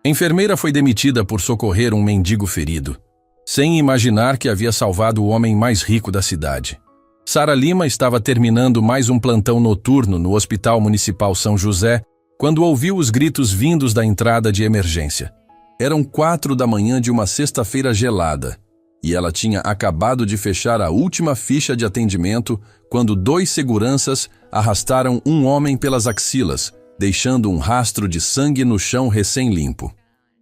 A enfermeira foi demitida por socorrer um mendigo ferido, sem imaginar que havia salvado o homem mais rico da cidade. Sara Lima estava terminando mais um plantão noturno no Hospital Municipal São José quando ouviu os gritos vindos da entrada de emergência. Eram 4 da manhã de uma sexta-feira gelada, e ela tinha acabado de fechar a última ficha de atendimento quando 2 seguranças arrastaram um homem pelas axilas, deixando um rastro de sangue no chão recém-limpo.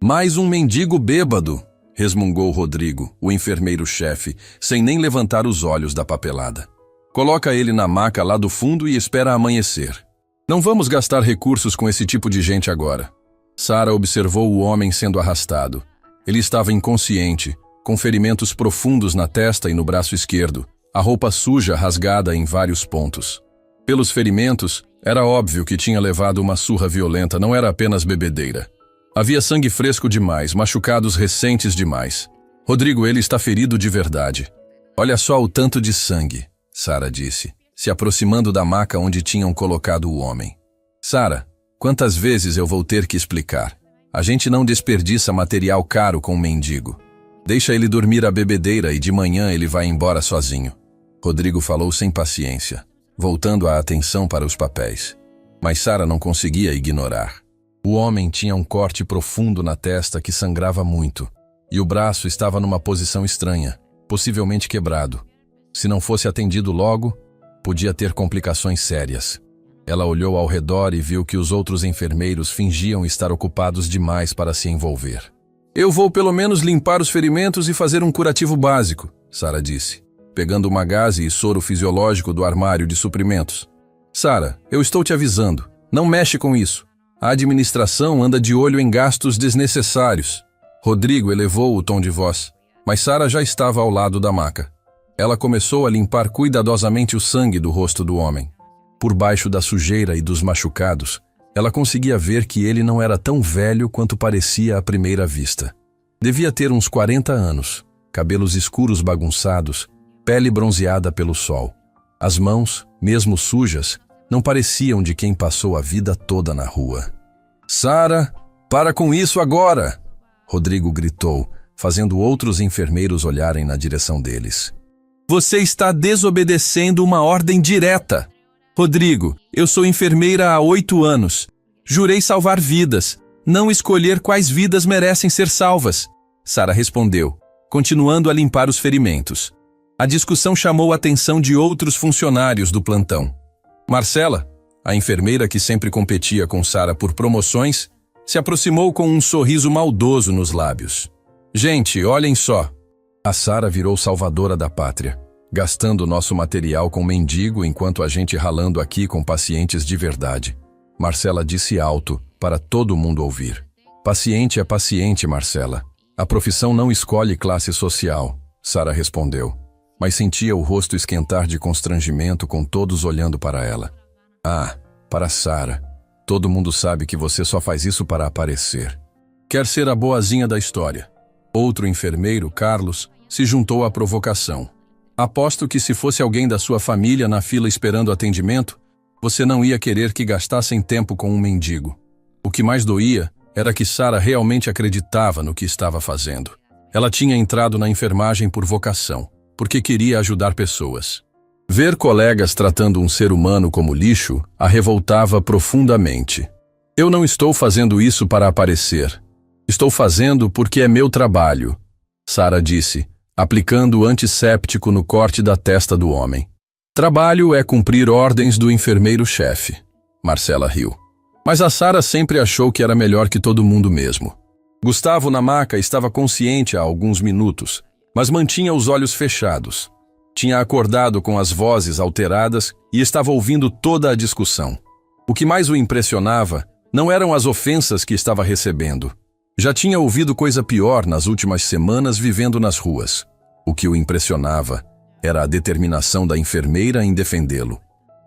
Mais um mendigo bêbado, resmungou Rodrigo, o enfermeiro-chefe, sem nem levantar os olhos da papelada. Coloca ele na maca lá do fundo e espera amanhecer. Não vamos gastar recursos com esse tipo de gente agora. Sara observou o homem sendo arrastado. Ele estava inconsciente, com ferimentos profundos na testa e no braço esquerdo, a roupa suja rasgada em vários pontos. Pelos ferimentos, era óbvio que tinha levado uma surra violenta, não era apenas bebedeira. Havia sangue fresco demais, machucados recentes demais. Rodrigo, ele está ferido de verdade. Olha só o tanto de sangue, Sara disse, se aproximando da maca onde tinham colocado o homem. Sara, quantas vezes eu vou ter que explicar? A gente não desperdiça material caro com um mendigo. Deixa ele dormir a bebedeira e de manhã ele vai embora sozinho. Rodrigo falou sem paciência, voltando a atenção para os papéis. Mas Sara não conseguia ignorar. O homem tinha um corte profundo na testa que sangrava muito, e o braço estava numa posição estranha, possivelmente quebrado. Se não fosse atendido logo, podia ter complicações sérias. Ela olhou ao redor e viu que os outros enfermeiros fingiam estar ocupados demais para se envolver. Eu vou pelo menos limpar os ferimentos e fazer um curativo básico, Sara disse, pegando uma gaze e soro fisiológico do armário de suprimentos. Sara, eu estou te avisando, não mexe com isso. A administração anda de olho em gastos desnecessários. Rodrigo elevou o tom de voz, mas Sara já estava ao lado da maca. Ela começou a limpar cuidadosamente o sangue do rosto do homem. Por baixo da sujeira e dos machucados, ela conseguia ver que ele não era tão velho quanto parecia à primeira vista. Devia ter uns 40 anos, cabelos escuros bagunçados, pele bronzeada pelo sol. As mãos, mesmo sujas, não pareciam de quem passou a vida toda na rua. Sara, para com isso agora! Rodrigo gritou, fazendo outros enfermeiros olharem na direção deles. Você está desobedecendo uma ordem direta! Rodrigo, eu sou enfermeira há 8 anos. Jurei salvar vidas, não escolher quais vidas merecem ser salvas. Sara respondeu, continuando a limpar os ferimentos. A discussão chamou a atenção de outros funcionários do plantão. Marcela, a enfermeira que sempre competia com Sara por promoções, se aproximou com um sorriso maldoso nos lábios. Gente, olhem só. A Sara virou salvadora da pátria, gastando nosso material com mendigo enquanto a gente ralando aqui com pacientes de verdade. Marcela disse alto, para todo mundo ouvir. Paciente é paciente, Marcela. A profissão não escolhe classe social, Sara respondeu, mas sentia o rosto esquentar de constrangimento com todos olhando para ela. Ah, para Sara. Todo mundo sabe que você só faz isso para aparecer. Quer ser a boazinha da história. Outro enfermeiro, Carlos, se juntou à provocação. Aposto que se fosse alguém da sua família na fila esperando atendimento, você não ia querer que gastassem tempo com um mendigo. O que mais doía era que Sara realmente acreditava no que estava fazendo. Ela tinha entrado na enfermagem por vocação, porque queria ajudar pessoas. Ver colegas tratando um ser humano como lixo a revoltava profundamente. Eu não estou fazendo isso para aparecer. Estou fazendo porque é meu trabalho, Sara disse, aplicando o antisséptico no corte da testa do homem. Trabalho é cumprir ordens do enfermeiro-chefe. Marcela riu. Mas a Sara sempre achou que era melhor que todo mundo mesmo. Gustavo na maca estava consciente há alguns minutos, mas mantinha os olhos fechados. Tinha acordado com as vozes alteradas e estava ouvindo toda a discussão. O que mais o impressionava não eram as ofensas que estava recebendo. Já tinha ouvido coisa pior nas últimas semanas vivendo nas ruas. O que o impressionava era a determinação da enfermeira em defendê-lo.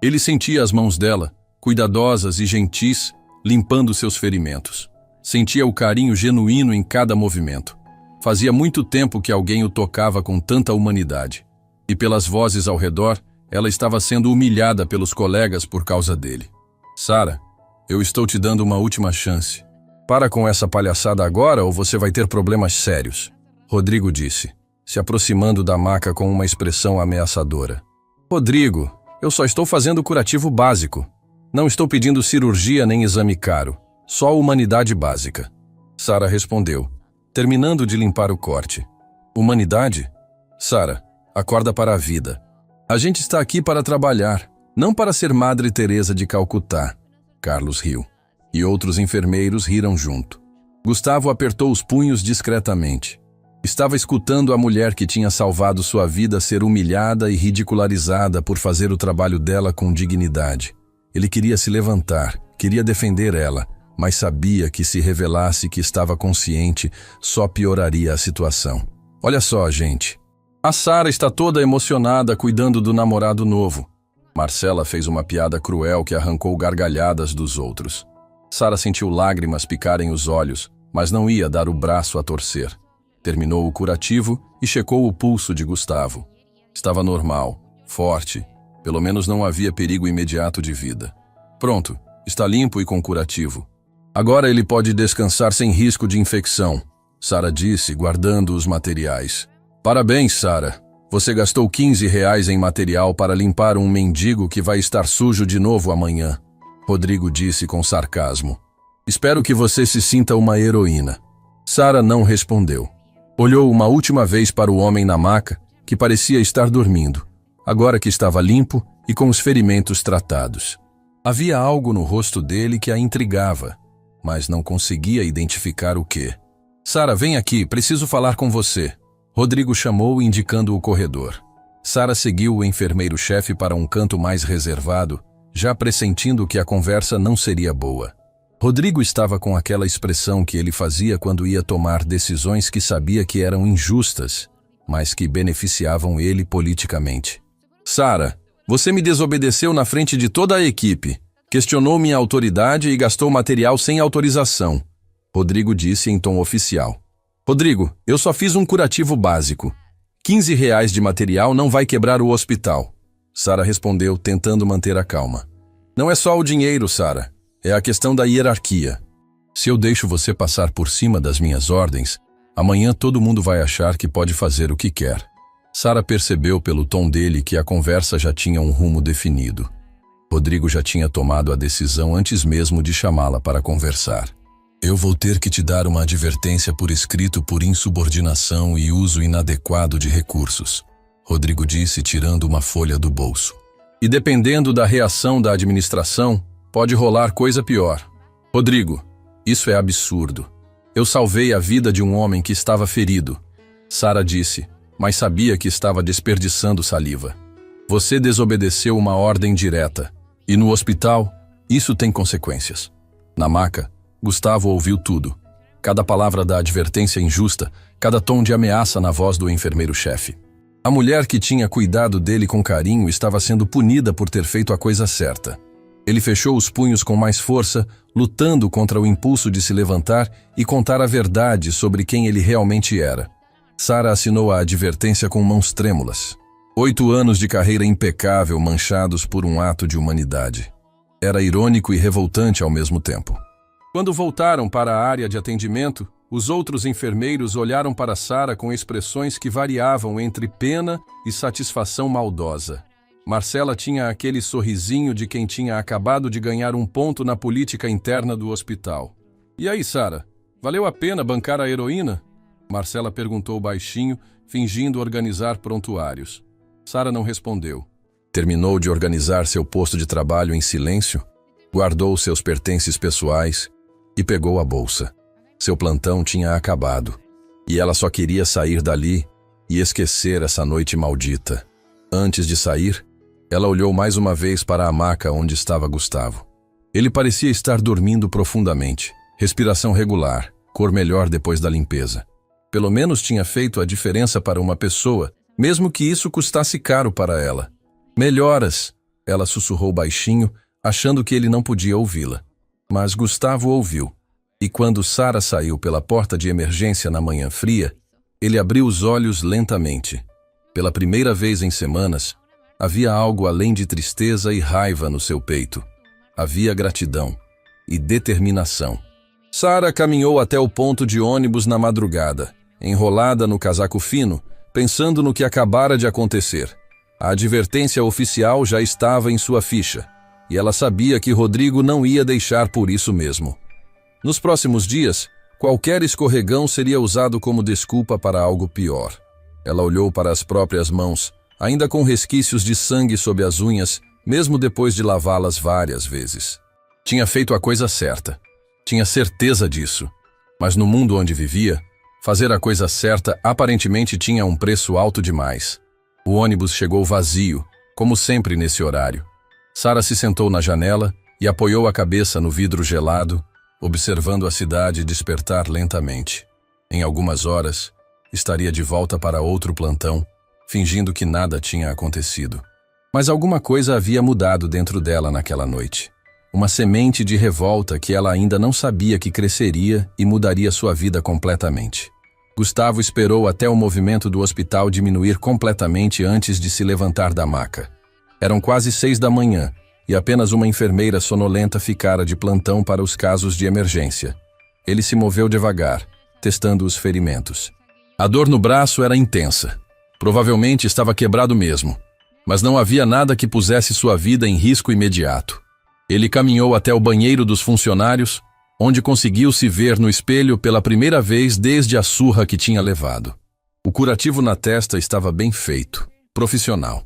Ele sentia as mãos dela, cuidadosas e gentis, limpando seus ferimentos. Sentia o carinho genuíno em cada movimento. Fazia muito tempo que alguém o tocava com tanta humanidade. E pelas vozes ao redor, ela estava sendo humilhada pelos colegas por causa dele. Sara, eu estou te dando uma última chance. Para com essa palhaçada agora ou você vai ter problemas sérios, Rodrigo disse, se aproximando da maca com uma expressão ameaçadora. Rodrigo, eu só estou fazendo curativo básico. Não estou pedindo cirurgia nem exame caro, só humanidade básica. Sara respondeu, terminando de limpar o corte. Humanidade? Sara, acorda para a vida. A gente está aqui para trabalhar, não para ser Madre Teresa de Calcutá. Carlos riu. E outros enfermeiros riram junto. Gustavo apertou os punhos discretamente. Estava escutando a mulher que tinha salvado sua vida ser humilhada e ridicularizada por fazer o trabalho dela com dignidade. Ele queria se levantar, queria defender ela, mas sabia que se revelasse que estava consciente, só pioraria a situação. Olha só, gente. A Sara está toda emocionada cuidando do namorado novo. Marcela fez uma piada cruel que arrancou gargalhadas dos outros. Sara sentiu lágrimas picarem os olhos, mas não ia dar o braço a torcer. Terminou o curativo e checou o pulso de Gustavo. Estava normal, forte, pelo menos não havia perigo imediato de vida. Pronto, está limpo e com curativo. Agora ele pode descansar sem risco de infecção, Sara disse, guardando os materiais. Parabéns, Sara. Você gastou R$ 15 em material para limpar um mendigo que vai estar sujo de novo amanhã. Rodrigo disse com sarcasmo. Espero que você se sinta uma heroína. Sara não respondeu. Olhou uma última vez para o homem na maca, que parecia estar dormindo, agora que estava limpo e com os ferimentos tratados. Havia algo no rosto dele que a intrigava, mas não conseguia identificar o quê. Sara, vem aqui, preciso falar com você. Rodrigo chamou, indicando o corredor. Sara seguiu o enfermeiro-chefe para um canto mais reservado, já pressentindo que a conversa não seria boa. Rodrigo estava com aquela expressão que ele fazia quando ia tomar decisões que sabia que eram injustas, mas que beneficiavam ele politicamente. Sara, você me desobedeceu na frente de toda a equipe, questionou minha autoridade e gastou material sem autorização, Rodrigo disse em tom oficial. Rodrigo, eu só fiz um curativo básico. R$ 15 de material não vai quebrar o hospital. Sara respondeu, tentando manter a calma. Não é só o dinheiro, Sara. É a questão da hierarquia. Se eu deixo você passar por cima das minhas ordens, amanhã todo mundo vai achar que pode fazer o que quer. Sara percebeu pelo tom dele que a conversa já tinha um rumo definido. Rodrigo já tinha tomado a decisão antes mesmo de chamá-la para conversar. Eu vou ter que te dar uma advertência por escrito por insubordinação e uso inadequado de recursos, Rodrigo disse, tirando uma folha do bolso. E dependendo da reação da administração, pode rolar coisa pior. Rodrigo, isso é absurdo. Eu salvei a vida de um homem que estava ferido. Sara disse, mas sabia que estava desperdiçando saliva. Você desobedeceu uma ordem direta. E no hospital, isso tem consequências. Na maca, Gustavo ouviu tudo. Cada palavra da advertência injusta, cada tom de ameaça na voz do enfermeiro-chefe. A mulher que tinha cuidado dele com carinho estava sendo punida por ter feito a coisa certa. Ele fechou os punhos com mais força, lutando contra o impulso de se levantar e contar a verdade sobre quem ele realmente era. Sara assinou a advertência com mãos trêmulas. 8 anos de carreira impecável manchados por um ato de humanidade. Era irônico e revoltante ao mesmo tempo. Quando voltaram para a área de atendimento, os outros enfermeiros olharam para Sara com expressões que variavam entre pena e satisfação maldosa. Marcela tinha aquele sorrisinho de quem tinha acabado de ganhar um ponto na política interna do hospital. E aí, Sara, valeu a pena bancar a heroína? Marcela perguntou baixinho, fingindo organizar prontuários. Sara não respondeu. Terminou de organizar seu posto de trabalho em silêncio, guardou seus pertences pessoais e pegou a bolsa. Seu plantão tinha acabado, e ela só queria sair dali e esquecer essa noite maldita. Antes de sair, ela olhou mais uma vez para a maca onde estava Gustavo. Ele parecia estar dormindo profundamente, respiração regular, cor melhor depois da limpeza. Pelo menos tinha feito a diferença para uma pessoa, mesmo que isso custasse caro para ela. Melhoras, ela sussurrou baixinho, achando que ele não podia ouvi-la. Mas Gustavo ouviu. E quando Sara saiu pela porta de emergência na manhã fria, ele abriu os olhos lentamente. Pela primeira vez em semanas, havia algo além de tristeza e raiva no seu peito. Havia gratidão e determinação. Sara caminhou até o ponto de ônibus na madrugada, enrolada no casaco fino, pensando no que acabara de acontecer. A advertência oficial já estava em sua ficha, e ela sabia que Rodrigo não ia deixar por isso mesmo. Nos próximos dias, qualquer escorregão seria usado como desculpa para algo pior. Ela olhou para as próprias mãos, ainda com resquícios de sangue sob as unhas, mesmo depois de lavá-las várias vezes. Tinha feito a coisa certa. Tinha certeza disso. Mas no mundo onde vivia, fazer a coisa certa aparentemente tinha um preço alto demais. O ônibus chegou vazio, como sempre nesse horário. Sara se sentou na janela e apoiou a cabeça no vidro gelado, observando a cidade despertar lentamente. Em algumas horas, estaria de volta para outro plantão, fingindo que nada tinha acontecido. Mas alguma coisa havia mudado dentro dela naquela noite. Uma semente de revolta que ela ainda não sabia que cresceria e mudaria sua vida completamente. Gustavo esperou até o movimento do hospital diminuir completamente antes de se levantar da maca. Eram quase 6 da manhã e apenas uma enfermeira sonolenta ficara de plantão para os casos de emergência. Ele se moveu devagar, testando os ferimentos. A dor no braço era intensa. Provavelmente estava quebrado mesmo, mas não havia nada que pusesse sua vida em risco imediato. Ele caminhou até o banheiro dos funcionários, onde conseguiu se ver no espelho pela primeira vez desde a surra que tinha levado. O curativo na testa estava bem feito, profissional.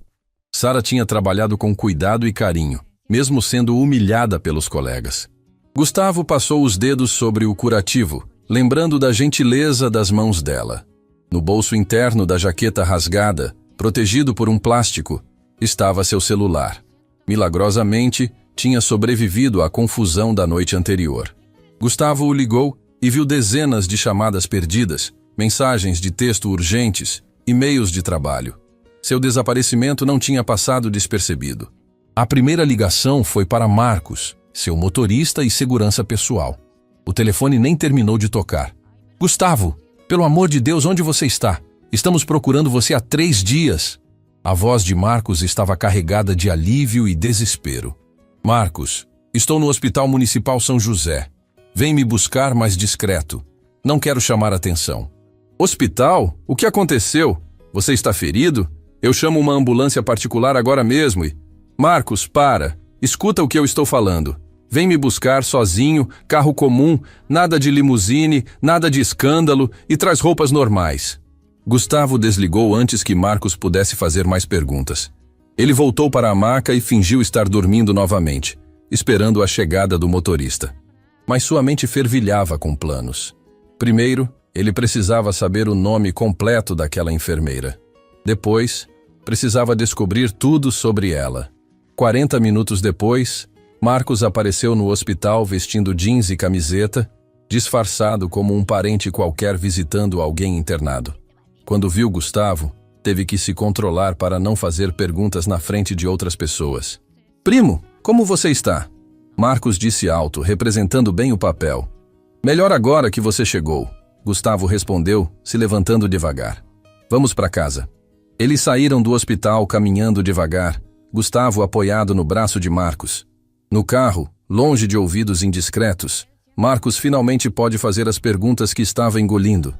Sara tinha trabalhado com cuidado e carinho, mesmo sendo humilhada pelos colegas. Gustavo passou os dedos sobre o curativo, lembrando da gentileza das mãos dela. No bolso interno da jaqueta rasgada, protegido por um plástico, estava seu celular. Milagrosamente, tinha sobrevivido à confusão da noite anterior. Gustavo o ligou e viu dezenas de chamadas perdidas, mensagens de texto urgentes, e-mails de trabalho. Seu desaparecimento não tinha passado despercebido. A primeira ligação foi para Marcos, seu motorista e segurança pessoal. O telefone nem terminou de tocar. "Gustavo, pelo amor de Deus, onde você está? Estamos procurando você há 3 dias." A voz de Marcos estava carregada de alívio e desespero. "Marcos, estou no Hospital Municipal São José. Vem me buscar mais discreto. Não quero chamar atenção." "Hospital? O que aconteceu? Você está ferido? Eu chamo uma ambulância particular agora mesmo e..." "Marcos, para. Escuta o que eu estou falando. Vem me buscar sozinho, carro comum, nada de limusine, nada de escândalo e traz roupas normais." Gustavo desligou antes que Marcos pudesse fazer mais perguntas. Ele voltou para a maca e fingiu estar dormindo novamente, esperando a chegada do motorista. Mas sua mente fervilhava com planos. Primeiro, ele precisava saber o nome completo daquela enfermeira. Depois, precisava descobrir tudo sobre ela. 40 minutos depois, Marcos apareceu no hospital vestindo jeans e camiseta, disfarçado como um parente qualquer visitando alguém internado. Quando viu Gustavo, teve que se controlar para não fazer perguntas na frente de outras pessoas. "Primo, como você está?" Marcos disse alto, representando bem o papel. "Melhor agora que você chegou", Gustavo respondeu, se levantando devagar. "Vamos para casa." Eles saíram do hospital caminhando devagar, Gustavo apoiado no braço de Marcos. No carro, longe de ouvidos indiscretos, Marcos finalmente pode fazer as perguntas que estava engolindo.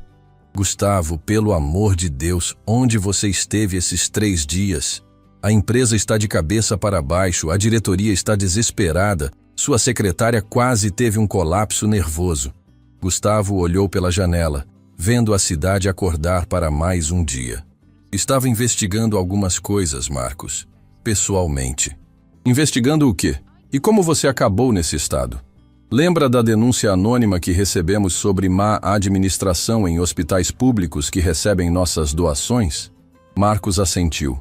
"Gustavo, pelo amor de Deus, onde você esteve esses 3 dias? A empresa está de cabeça para baixo, a diretoria está desesperada, sua secretária quase teve um colapso nervoso." Gustavo olhou pela janela, vendo a cidade acordar para mais um dia. "Estava investigando algumas coisas, Marcos. Pessoalmente." "Investigando o quê? E como você acabou nesse estado?" "Lembra da denúncia anônima que recebemos sobre má administração em hospitais públicos que recebem nossas doações?" Marcos assentiu.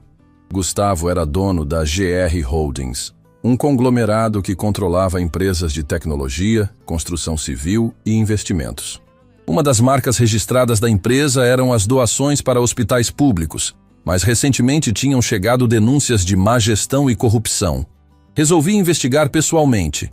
Gustavo era dono da GR Holdings, um conglomerado que controlava empresas de tecnologia, construção civil e investimentos. Uma das marcas registradas da empresa eram as doações para hospitais públicos, mas recentemente tinham chegado denúncias de má gestão e corrupção. Resolvi investigar pessoalmente.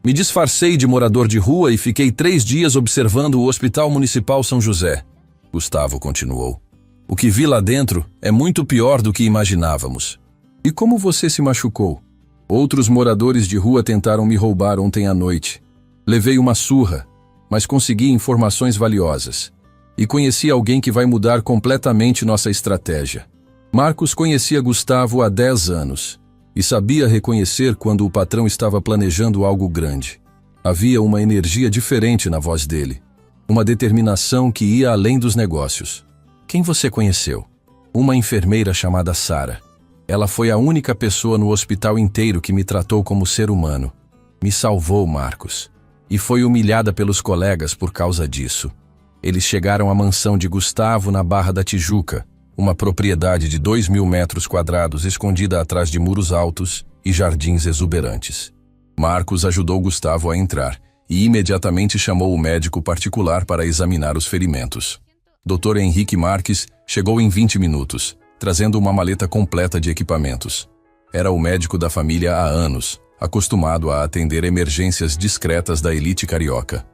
Me disfarcei de morador de rua e fiquei 3 dias observando o Hospital Municipal São José. Gustavo continuou. "O que vi lá dentro é muito pior do que imaginávamos." "E como você se machucou?" "Outros moradores de rua tentaram me roubar ontem à noite. Levei uma surra. mas consegui informações valiosas. E conheci alguém que vai mudar completamente nossa estratégia. Marcos conhecia Gustavo há 10 anos e sabia reconhecer quando o patrão estava planejando algo grande. Havia uma energia diferente na voz dele, uma determinação que ia além dos negócios. Quem você conheceu? Uma enfermeira chamada Sara. Ela foi a única pessoa no hospital inteiro que me tratou como ser humano. Me salvou, Marcos. E foi humilhada pelos colegas por causa disso. Eles chegaram à mansão de Gustavo na Barra da Tijuca, uma propriedade de 2.000 metros quadrados escondida atrás de muros altos e jardins exuberantes. Marcos ajudou Gustavo a entrar e imediatamente chamou o médico particular para examinar os ferimentos. Dr. Henrique Marques chegou em 20 minutos, trazendo uma maleta completa de equipamentos. Era o médico da família há anos, acostumado a atender emergências discretas da elite carioca.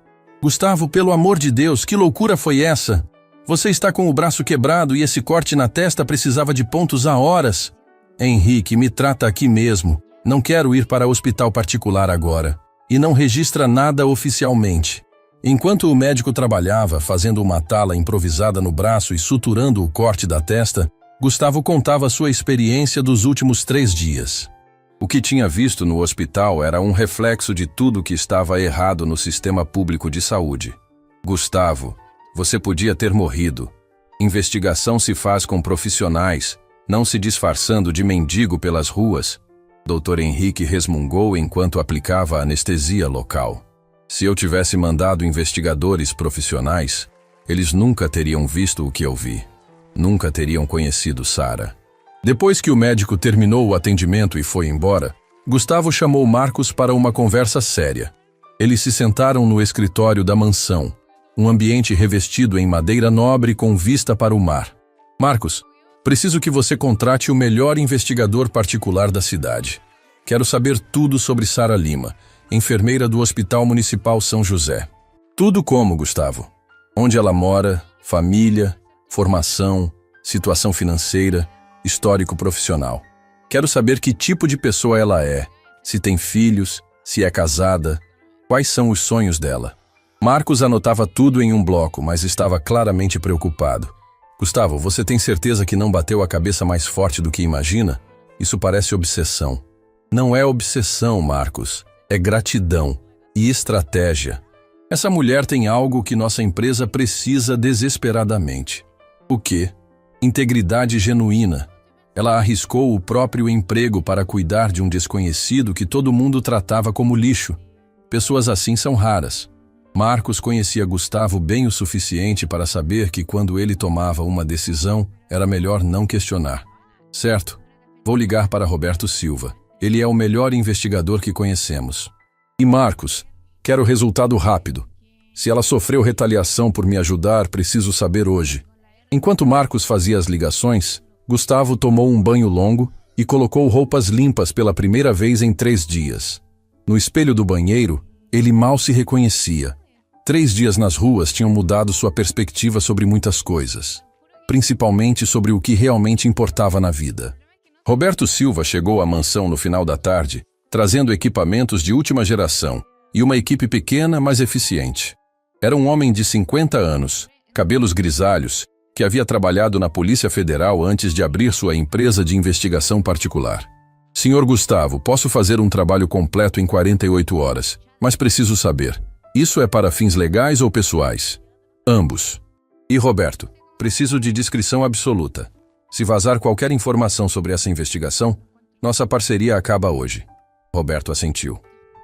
Gustavo, pelo amor de Deus, que loucura foi essa? Você está com o braço quebrado e esse corte na testa precisava de pontos há horas. Henrique, me trata aqui mesmo. Não quero ir para hospital particular agora. E não registra nada oficialmente. Enquanto o médico trabalhava, fazendo uma tala improvisada no braço e suturando o corte da testa, Gustavo contava sua experiência dos últimos 3 dias. O que tinha visto no hospital era um reflexo de tudo que estava errado no sistema público de saúde. Gustavo, você podia ter morrido. Investigação se faz com profissionais, não se disfarçando de mendigo pelas ruas. Dr. Henrique resmungou enquanto aplicava a anestesia local. Se eu tivesse mandado investigadores profissionais, eles nunca teriam visto o que eu vi. Nunca teriam conhecido Sara. Depois que o médico terminou o atendimento e foi embora, Gustavo chamou Marcos para uma conversa séria. Eles se sentaram no escritório da mansão, um ambiente revestido em madeira nobre com vista para o mar. Marcos, preciso que você contrate o melhor investigador particular da cidade. Quero saber tudo sobre Sara Lima, enfermeira do Hospital Municipal São José. Tudo como, Gustavo? Onde ela mora, família, formação, situação financeira, histórico profissional. Quero saber que tipo de pessoa ela é, se tem filhos, se é casada, quais são os sonhos dela. Marcos anotava tudo em um bloco, mas estava claramente preocupado. Gustavo, você tem certeza que não bateu a cabeça mais forte do que imagina? Isso parece obsessão. Não é obsessão, Marcos. É gratidão e estratégia. Essa mulher tem algo que nossa empresa precisa desesperadamente. O quê? Integridade genuína. Ela arriscou o próprio emprego para cuidar de um desconhecido que todo mundo tratava como lixo. Pessoas assim são raras. Marcos conhecia Gustavo bem o suficiente para saber que quando ele tomava uma decisão, era melhor não questionar. Certo, vou ligar para Roberto Silva. Ele é o melhor investigador que conhecemos. E Marcos, quero resultado rápido. Se ela sofreu retaliação por me ajudar, preciso saber hoje. Enquanto Marcos fazia as ligações, Gustavo tomou um banho longo e colocou roupas limpas pela primeira vez em 3 dias. No espelho do banheiro, ele mal se reconhecia. 3 dias nas ruas tinham mudado sua perspectiva sobre muitas coisas, principalmente sobre o que realmente importava na vida. Roberto Silva chegou à mansão no final da tarde, trazendo equipamentos de última geração e uma equipe pequena, mas eficiente. Era um homem de 50 anos, cabelos grisalhos, que havia trabalhado na Polícia Federal antes de abrir sua empresa de investigação particular. Senhor Gustavo, posso fazer um trabalho completo em 48 horas, mas preciso saber, isso é para fins legais ou pessoais? Ambos. E Roberto, preciso de discrição absoluta. Se vazar qualquer informação sobre essa investigação, nossa parceria acaba hoje. Roberto assentiu.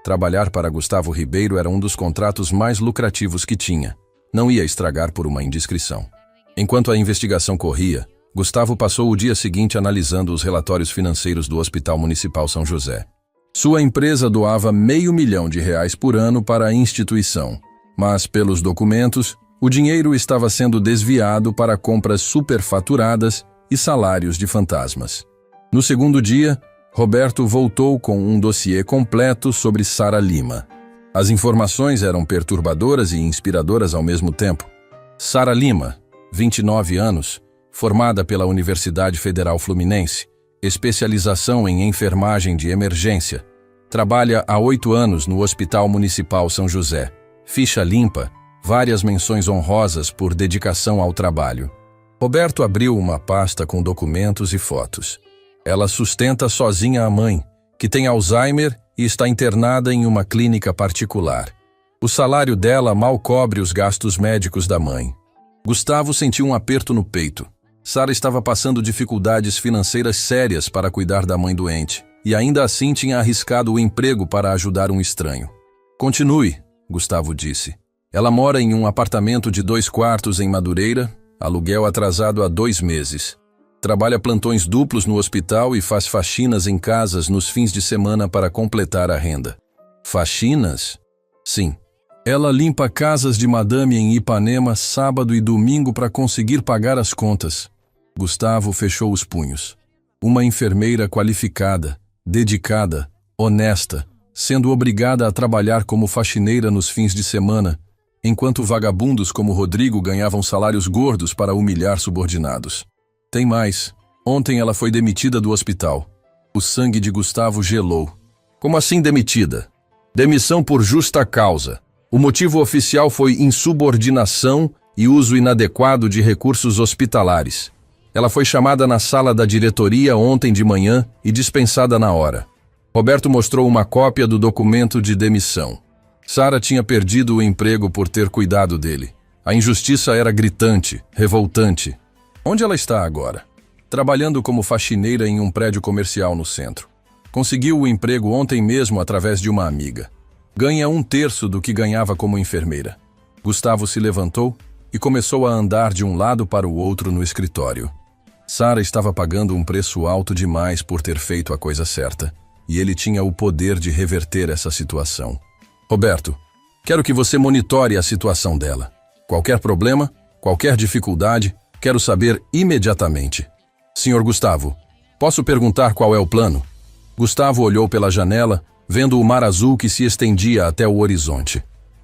Trabalhar para Gustavo Ribeiro era um dos contratos mais lucrativos que tinha. Não ia estragar por uma indiscrição. Enquanto a investigação corria, Gustavo passou o dia seguinte analisando os relatórios financeiros do Hospital Municipal São José. Sua empresa doava R$500 mil por ano para a instituição, mas, pelos documentos, o dinheiro estava sendo desviado para compras superfaturadas e salários de fantasmas. No segundo dia, Roberto voltou com um dossiê completo sobre Sara Lima. As informações eram perturbadoras e inspiradoras ao mesmo tempo. Sara Lima, 29 anos, formada pela Universidade Federal Fluminense, especialização em enfermagem de emergência. Trabalha há 8 anos no Hospital Municipal São José. ficha limpa, várias menções honrosas por dedicação ao trabalho. Roberto abriu uma pasta com documentos e fotos. Ela sustenta sozinha a mãe, que tem Alzheimer e está internada em uma clínica particular. O salário dela mal cobre os gastos médicos da mãe. Gustavo sentiu um aperto no peito. Sara estava passando dificuldades financeiras sérias para cuidar da mãe doente, e ainda assim tinha arriscado o emprego para ajudar um estranho. Continue, Gustavo disse. Ela mora em um apartamento de 2 quartos em Madureira, aluguel atrasado há 2 meses. Trabalha plantões duplos no hospital e faz faxinas em casas nos fins de semana para completar a renda. Faxinas? Sim. Ela limpa casas de madame em Ipanema sábado e domingo para conseguir pagar as contas. Gustavo fechou os punhos. Uma enfermeira qualificada, dedicada, honesta, sendo obrigada a trabalhar como faxineira nos fins de semana, enquanto vagabundos como Rodrigo ganhavam salários gordos para humilhar subordinados. Tem mais. Ontem ela foi demitida do hospital. O sangue de Gustavo gelou. Como assim demitida? Demissão por justa causa. O motivo oficial foi insubordinação e uso inadequado de recursos hospitalares. Ela foi chamada na sala da diretoria ontem de manhã e dispensada na hora. Roberto mostrou uma cópia do documento de demissão. Sara tinha perdido o emprego por ter cuidado dele. A injustiça era gritante, revoltante. Onde ela está agora? Trabalhando como faxineira em um prédio comercial no centro. Conseguiu o emprego ontem mesmo através de uma amiga. Ganha 1/3 do que ganhava como enfermeira. Gustavo se levantou e começou a andar de um lado para o outro no escritório. Sara estava pagando um preço alto demais por ter feito a coisa certa, e ele tinha o poder de reverter essa situação. Roberto, quero que você monitore a situação dela. Qualquer problema, qualquer dificuldade, quero saber imediatamente. Senhor Gustavo, posso perguntar qual é o plano? Gustavo olhou pela janela, vendo o mar azul que se estendia até o horizonte.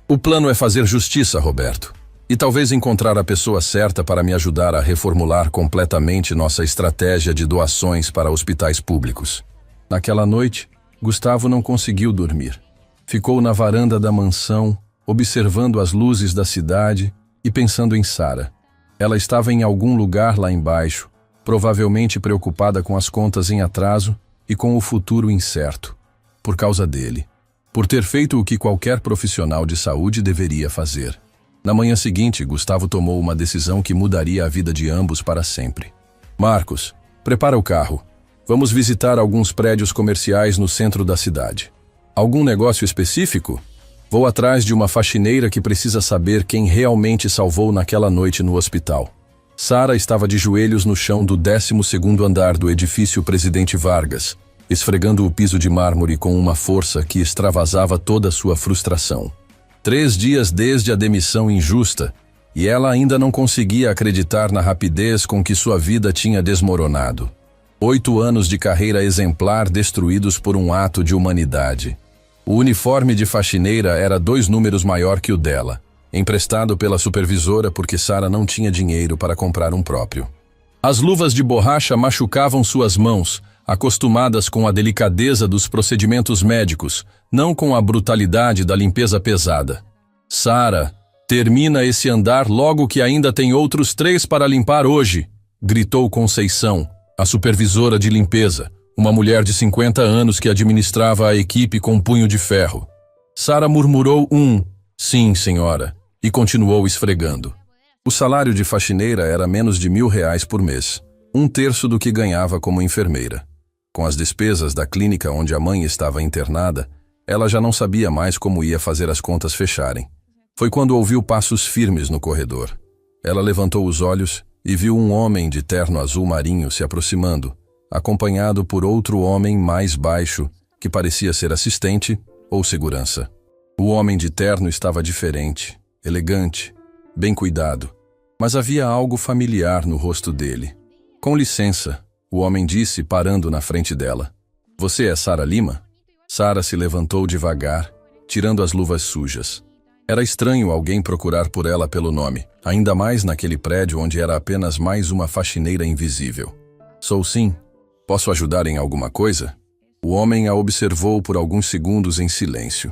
O plano é fazer justiça, Roberto. E talvez encontrar a pessoa certa para me ajudar a reformular completamente nossa estratégia de doações para hospitais públicos. Naquela noite, Gustavo não conseguiu dormir. Ficou na varanda da mansão, observando as luzes da cidade e pensando em Sara. Ela estava em algum lugar lá embaixo, provavelmente preocupada com as contas em atraso e com o futuro incerto. Por causa dele. Por ter feito o que qualquer profissional de saúde deveria fazer. Na manhã seguinte, Gustavo tomou uma decisão que mudaria a vida de ambos para sempre. Marcos, prepara o carro. Vamos visitar alguns prédios comerciais no centro da cidade. Algum negócio específico? Vou atrás de uma faxineira que precisa saber quem realmente salvou naquela noite no hospital. Sara estava de joelhos no chão do 12º andar do edifício Presidente Vargas, esfregando o piso de mármore com uma força que extravasava toda a sua frustração. 3 dias desde a demissão injusta, e ela ainda não conseguia acreditar na rapidez com que sua vida tinha desmoronado. 8 anos de carreira exemplar destruídos por um ato de humanidade. O uniforme de faxineira era 2 números maior que o dela, emprestado pela supervisora porque Sara não tinha dinheiro para comprar um próprio. As luvas de borracha machucavam suas mãos, acostumadas com a delicadeza dos procedimentos médicos, não com a brutalidade da limpeza pesada. Sara, termina esse andar logo que ainda tem outros 3 para limpar hoje, gritou Conceição, a supervisora de limpeza, uma mulher de 50 anos que administrava a equipe com um punho de ferro. Sara murmurou sim, senhora, e continuou esfregando. O salário de faxineira era menos de R$1.000 por mês, 1/3 do que ganhava como enfermeira. Com as despesas da clínica onde a mãe estava internada, ela já não sabia mais como ia fazer as contas fecharem. Foi quando ouviu passos firmes no corredor. Ela levantou os olhos e viu um homem de terno azul marinho se aproximando, acompanhado por outro homem mais baixo, que parecia ser assistente ou segurança. O homem de terno estava diferente, elegante, bem cuidado, mas havia algo familiar no rosto dele. Com licença, o homem disse, parando na frente dela. Você é Sara Lima? Sara se levantou devagar, tirando as luvas sujas. Era estranho alguém procurar por ela pelo nome, ainda mais naquele prédio onde era apenas mais uma faxineira invisível. Sou sim. Posso ajudar em alguma coisa? O homem a observou por alguns segundos em silêncio.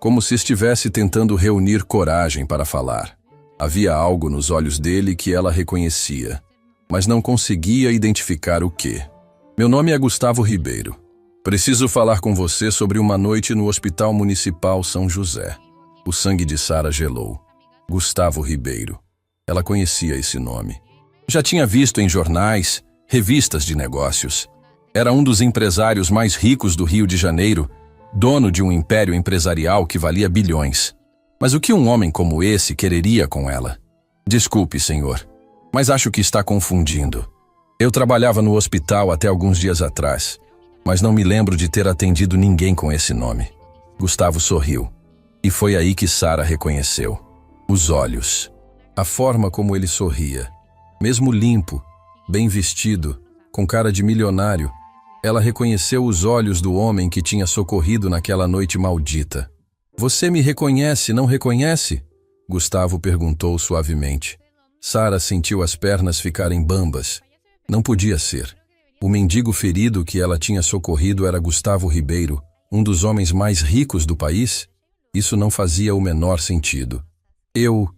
como se estivesse tentando reunir coragem para falar. Havia algo nos olhos dele que ela reconhecia, mas não conseguia identificar o quê. Meu nome é Gustavo Ribeiro. Preciso falar com você sobre uma noite no Hospital Municipal São José. O sangue de Sara gelou. Gustavo Ribeiro. Ela conhecia esse nome. Já tinha visto em jornais, revistas de negócios. Era um dos empresários mais ricos do Rio de Janeiro, dono de um império empresarial que valia bilhões. Mas o que um homem como esse quereria com ela? Desculpe, senhor, mas acho que está confundindo. Eu trabalhava no hospital até alguns dias atrás, mas não me lembro de ter atendido ninguém com esse nome. Gustavo sorriu. E foi aí que Sara reconheceu. Os olhos. A forma como ele sorria. Mesmo limpo, bem vestido, com cara de milionário, ela reconheceu os olhos do homem que tinha socorrido naquela noite maldita. Você me reconhece, não reconhece? Gustavo perguntou suavemente. Sara sentiu as pernas ficarem bambas. Não podia ser. O mendigo ferido que ela tinha socorrido era Gustavo Ribeiro, um dos homens mais ricos do país? Isso não fazia o menor sentido. Eu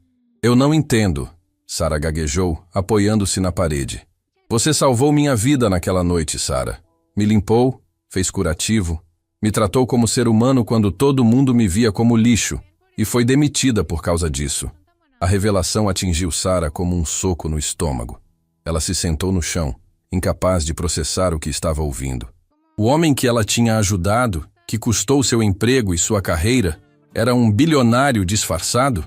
não entendo, Sara gaguejou, apoiando-se na parede. Você salvou minha vida naquela noite, Sara. Me limpou, fez curativo, me tratou como ser humano quando todo mundo me via como lixo, e foi demitida por causa disso. A revelação atingiu Sara como um soco no estômago. Ela se sentou no chão, incapaz de processar o que estava ouvindo. O homem que ela tinha ajudado, que custou seu emprego e sua carreira, era um bilionário disfarçado?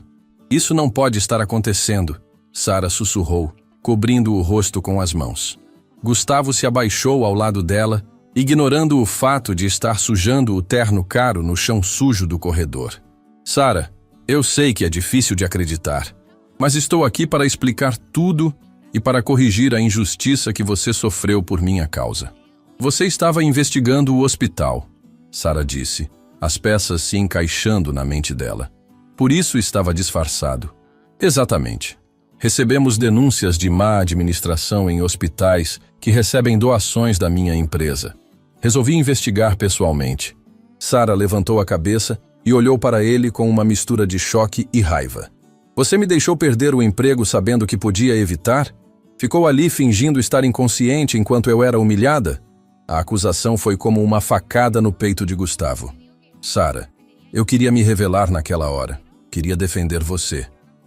Isso não pode estar acontecendo, Sara sussurrou, cobrindo o rosto com as mãos. Gustavo se abaixou ao lado dela, ignorando o fato de estar sujando o terno caro no chão sujo do corredor. Sara, eu sei que é difícil de acreditar, mas estou aqui para explicar tudo e para corrigir a injustiça que você sofreu por minha causa. Você estava investigando o hospital, Sara disse, as peças se encaixando na mente dela. Por isso estava disfarçado. Exatamente. Recebemos denúncias de má administração em hospitais que recebem doações da minha empresa. Resolvi investigar pessoalmente. Sara levantou a cabeça e olhou para ele com uma mistura de choque e raiva. Você me deixou perder o emprego sabendo que podia evitar? Ficou ali fingindo estar inconsciente enquanto eu era humilhada? A acusação foi como uma facada no peito de Gustavo. Sara, eu queria me revelar naquela hora. Queria defender você.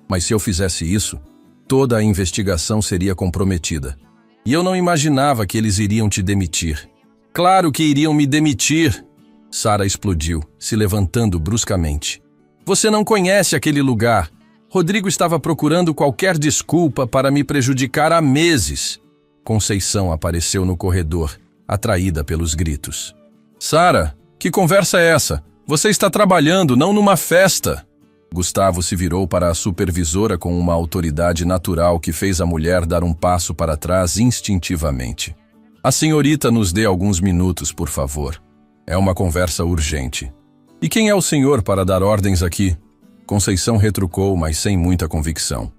Mas se eu fizesse isso, toda a investigação seria comprometida. E eu não imaginava que eles iriam te demitir. Claro que iriam me demitir! Sara explodiu, se levantando bruscamente. Você não conhece aquele lugar. Rodrigo estava procurando qualquer desculpa para me prejudicar há meses. Conceição apareceu no corredor, atraída pelos gritos. Sara, que conversa é essa? Você está trabalhando, não numa festa. Gustavo se virou para a supervisora com uma autoridade natural que fez a mulher dar um passo para trás instintivamente. A senhorita nos dê alguns minutos, por favor. É uma conversa urgente. E quem é o senhor para dar ordens aqui? Conceição retrucou, mas sem muita convicção.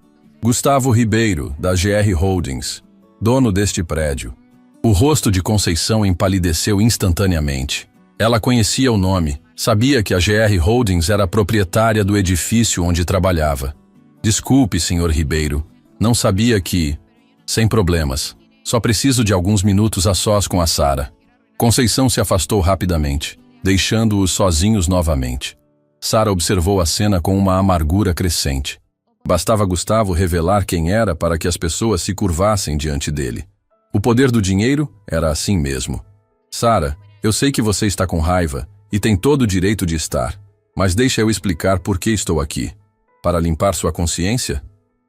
Gustavo Ribeiro, da GR Holdings, dono deste prédio. O rosto de Conceição empalideceu instantaneamente. Ela conhecia o nome. Sabia que a GR Holdings era proprietária do edifício onde trabalhava. Desculpe, senhor Ribeiro. Não sabia que... Sem problemas. Só preciso de alguns minutos a sós com a Sara. Conceição se afastou rapidamente, deixando-os sozinhos novamente. Sara observou a cena com uma amargura crescente. Bastava Gustavo revelar quem era para que as pessoas se curvassem diante dele. O poder do dinheiro era assim mesmo. Sara, eu sei que você está com raiva, e tem todo o direito de estar, mas deixa eu explicar por que estou aqui. Para limpar sua consciência?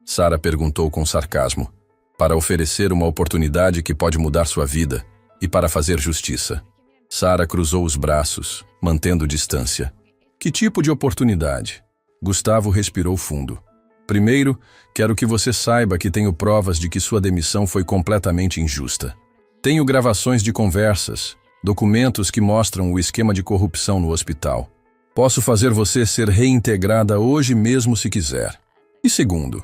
Sara perguntou com sarcasmo. Para oferecer uma oportunidade que pode mudar sua vida, e para fazer justiça. Sara cruzou os braços, mantendo distância. Que tipo de oportunidade? Gustavo respirou fundo. Primeiro, quero que você saiba que tenho provas de que sua demissão foi completamente injusta. Tenho gravações de conversas, documentos que mostram o esquema de corrupção no hospital. Posso fazer você ser reintegrada hoje mesmo se quiser. E segundo,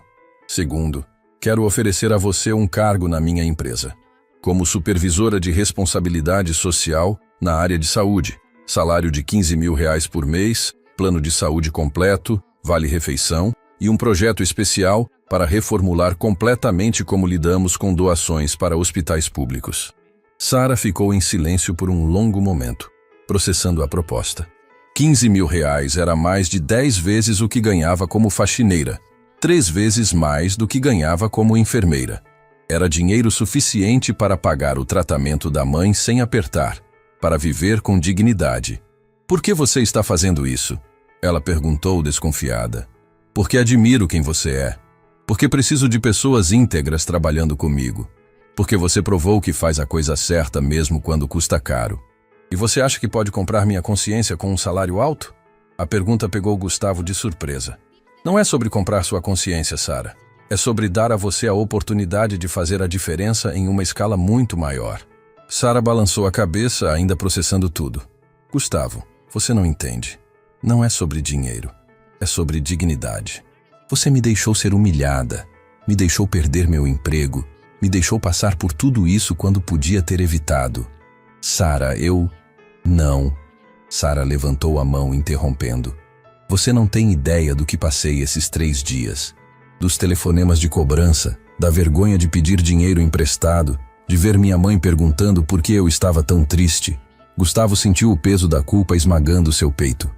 quero oferecer a você um cargo na minha empresa. Como supervisora de responsabilidade social na área de saúde. Salário de R$15.000 por mês, plano de saúde completo, vale-refeição e um projeto especial para reformular completamente como lidamos com doações para hospitais públicos. Sara ficou em silêncio por um longo momento, processando a proposta. 15 mil reais era mais de 10 vezes o que ganhava como faxineira, 3 vezes mais do que ganhava como enfermeira. Era dinheiro suficiente para pagar o tratamento da mãe sem apertar, para viver com dignidade. Por que você está fazendo isso? Ela perguntou desconfiada. Porque admiro quem você é. Porque preciso de pessoas íntegras trabalhando comigo. Porque você provou que faz a coisa certa mesmo quando custa caro. E você acha que pode comprar minha consciência com um salário alto? A pergunta pegou Gustavo de surpresa. Não é sobre comprar sua consciência, Sara. É sobre dar a você a oportunidade de fazer a diferença em uma escala muito maior. Sara balançou a cabeça, ainda processando tudo. Gustavo, você não entende. Não é sobre dinheiro. É sobre dignidade. Você me deixou ser humilhada. Me deixou perder meu emprego. Me deixou passar por tudo isso quando podia ter evitado. Sara, Não. Sara levantou a mão, interrompendo. Você não tem ideia do que passei esses 3 dias. Dos telefonemas de cobrança, da vergonha de pedir dinheiro emprestado, de ver minha mãe perguntando por que eu estava tão triste. Gustavo sentiu o peso da culpa esmagando seu peito.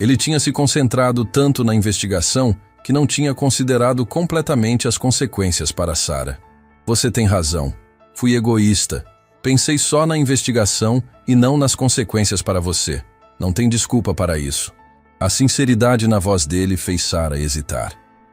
Ele tinha se concentrado tanto na investigação que não tinha considerado completamente as consequências para Sara. Você tem razão. Fui egoísta. Pensei só na investigação e não nas consequências para você. Não tem desculpa para isso. A sinceridade na voz dele fez Sara hesitar.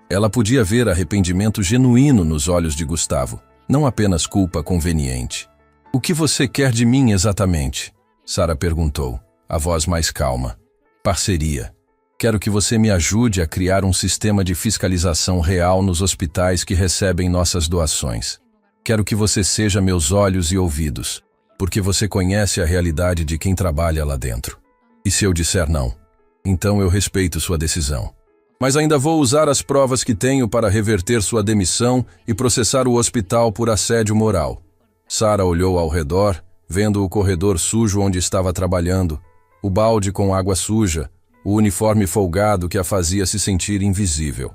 Ela podia ver arrependimento genuíno nos olhos de Gustavo, não apenas culpa conveniente. O que você quer de mim exatamente? Sara perguntou, a voz mais calma. Parceria. Quero que você me ajude a criar um sistema de fiscalização real nos hospitais que recebem nossas doações. Quero que você seja meus olhos e ouvidos, porque você conhece a realidade de quem trabalha lá dentro. E se eu disser não? Então eu respeito sua decisão. Mas ainda vou usar as provas que tenho para reverter sua demissão e processar o hospital por assédio moral. Sara olhou ao redor, vendo o corredor sujo onde estava trabalhando, o balde com água suja, o uniforme folgado que a fazia se sentir invisível.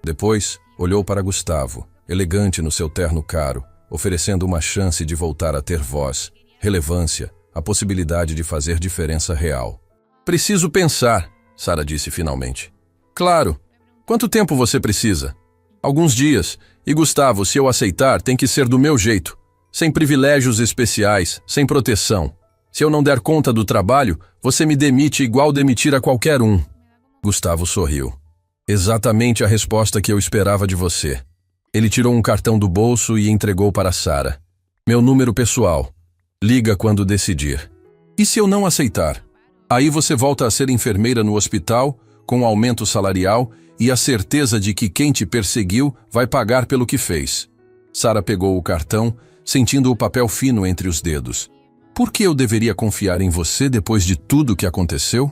Depois, olhou para Gustavo, elegante no seu terno caro, oferecendo uma chance de voltar a ter voz, relevância, a possibilidade de fazer diferença real. Preciso pensar, Sara disse finalmente. Claro. Quanto tempo você precisa? Alguns dias. E Gustavo, se eu aceitar, tem que ser do meu jeito. Sem privilégios especiais, sem proteção. Se eu não der conta do trabalho, você me demite igual demitir a qualquer um. Gustavo sorriu. Exatamente a resposta que eu esperava de você. Ele tirou um cartão do bolso e entregou para Sara. Meu número pessoal. Liga quando decidir. E se eu não aceitar? Aí você volta a ser enfermeira no hospital, com aumento salarial e a certeza de que quem te perseguiu vai pagar pelo que fez. Sara pegou o cartão, sentindo o papel fino entre os dedos. Por que eu deveria confiar em você depois de tudo que aconteceu?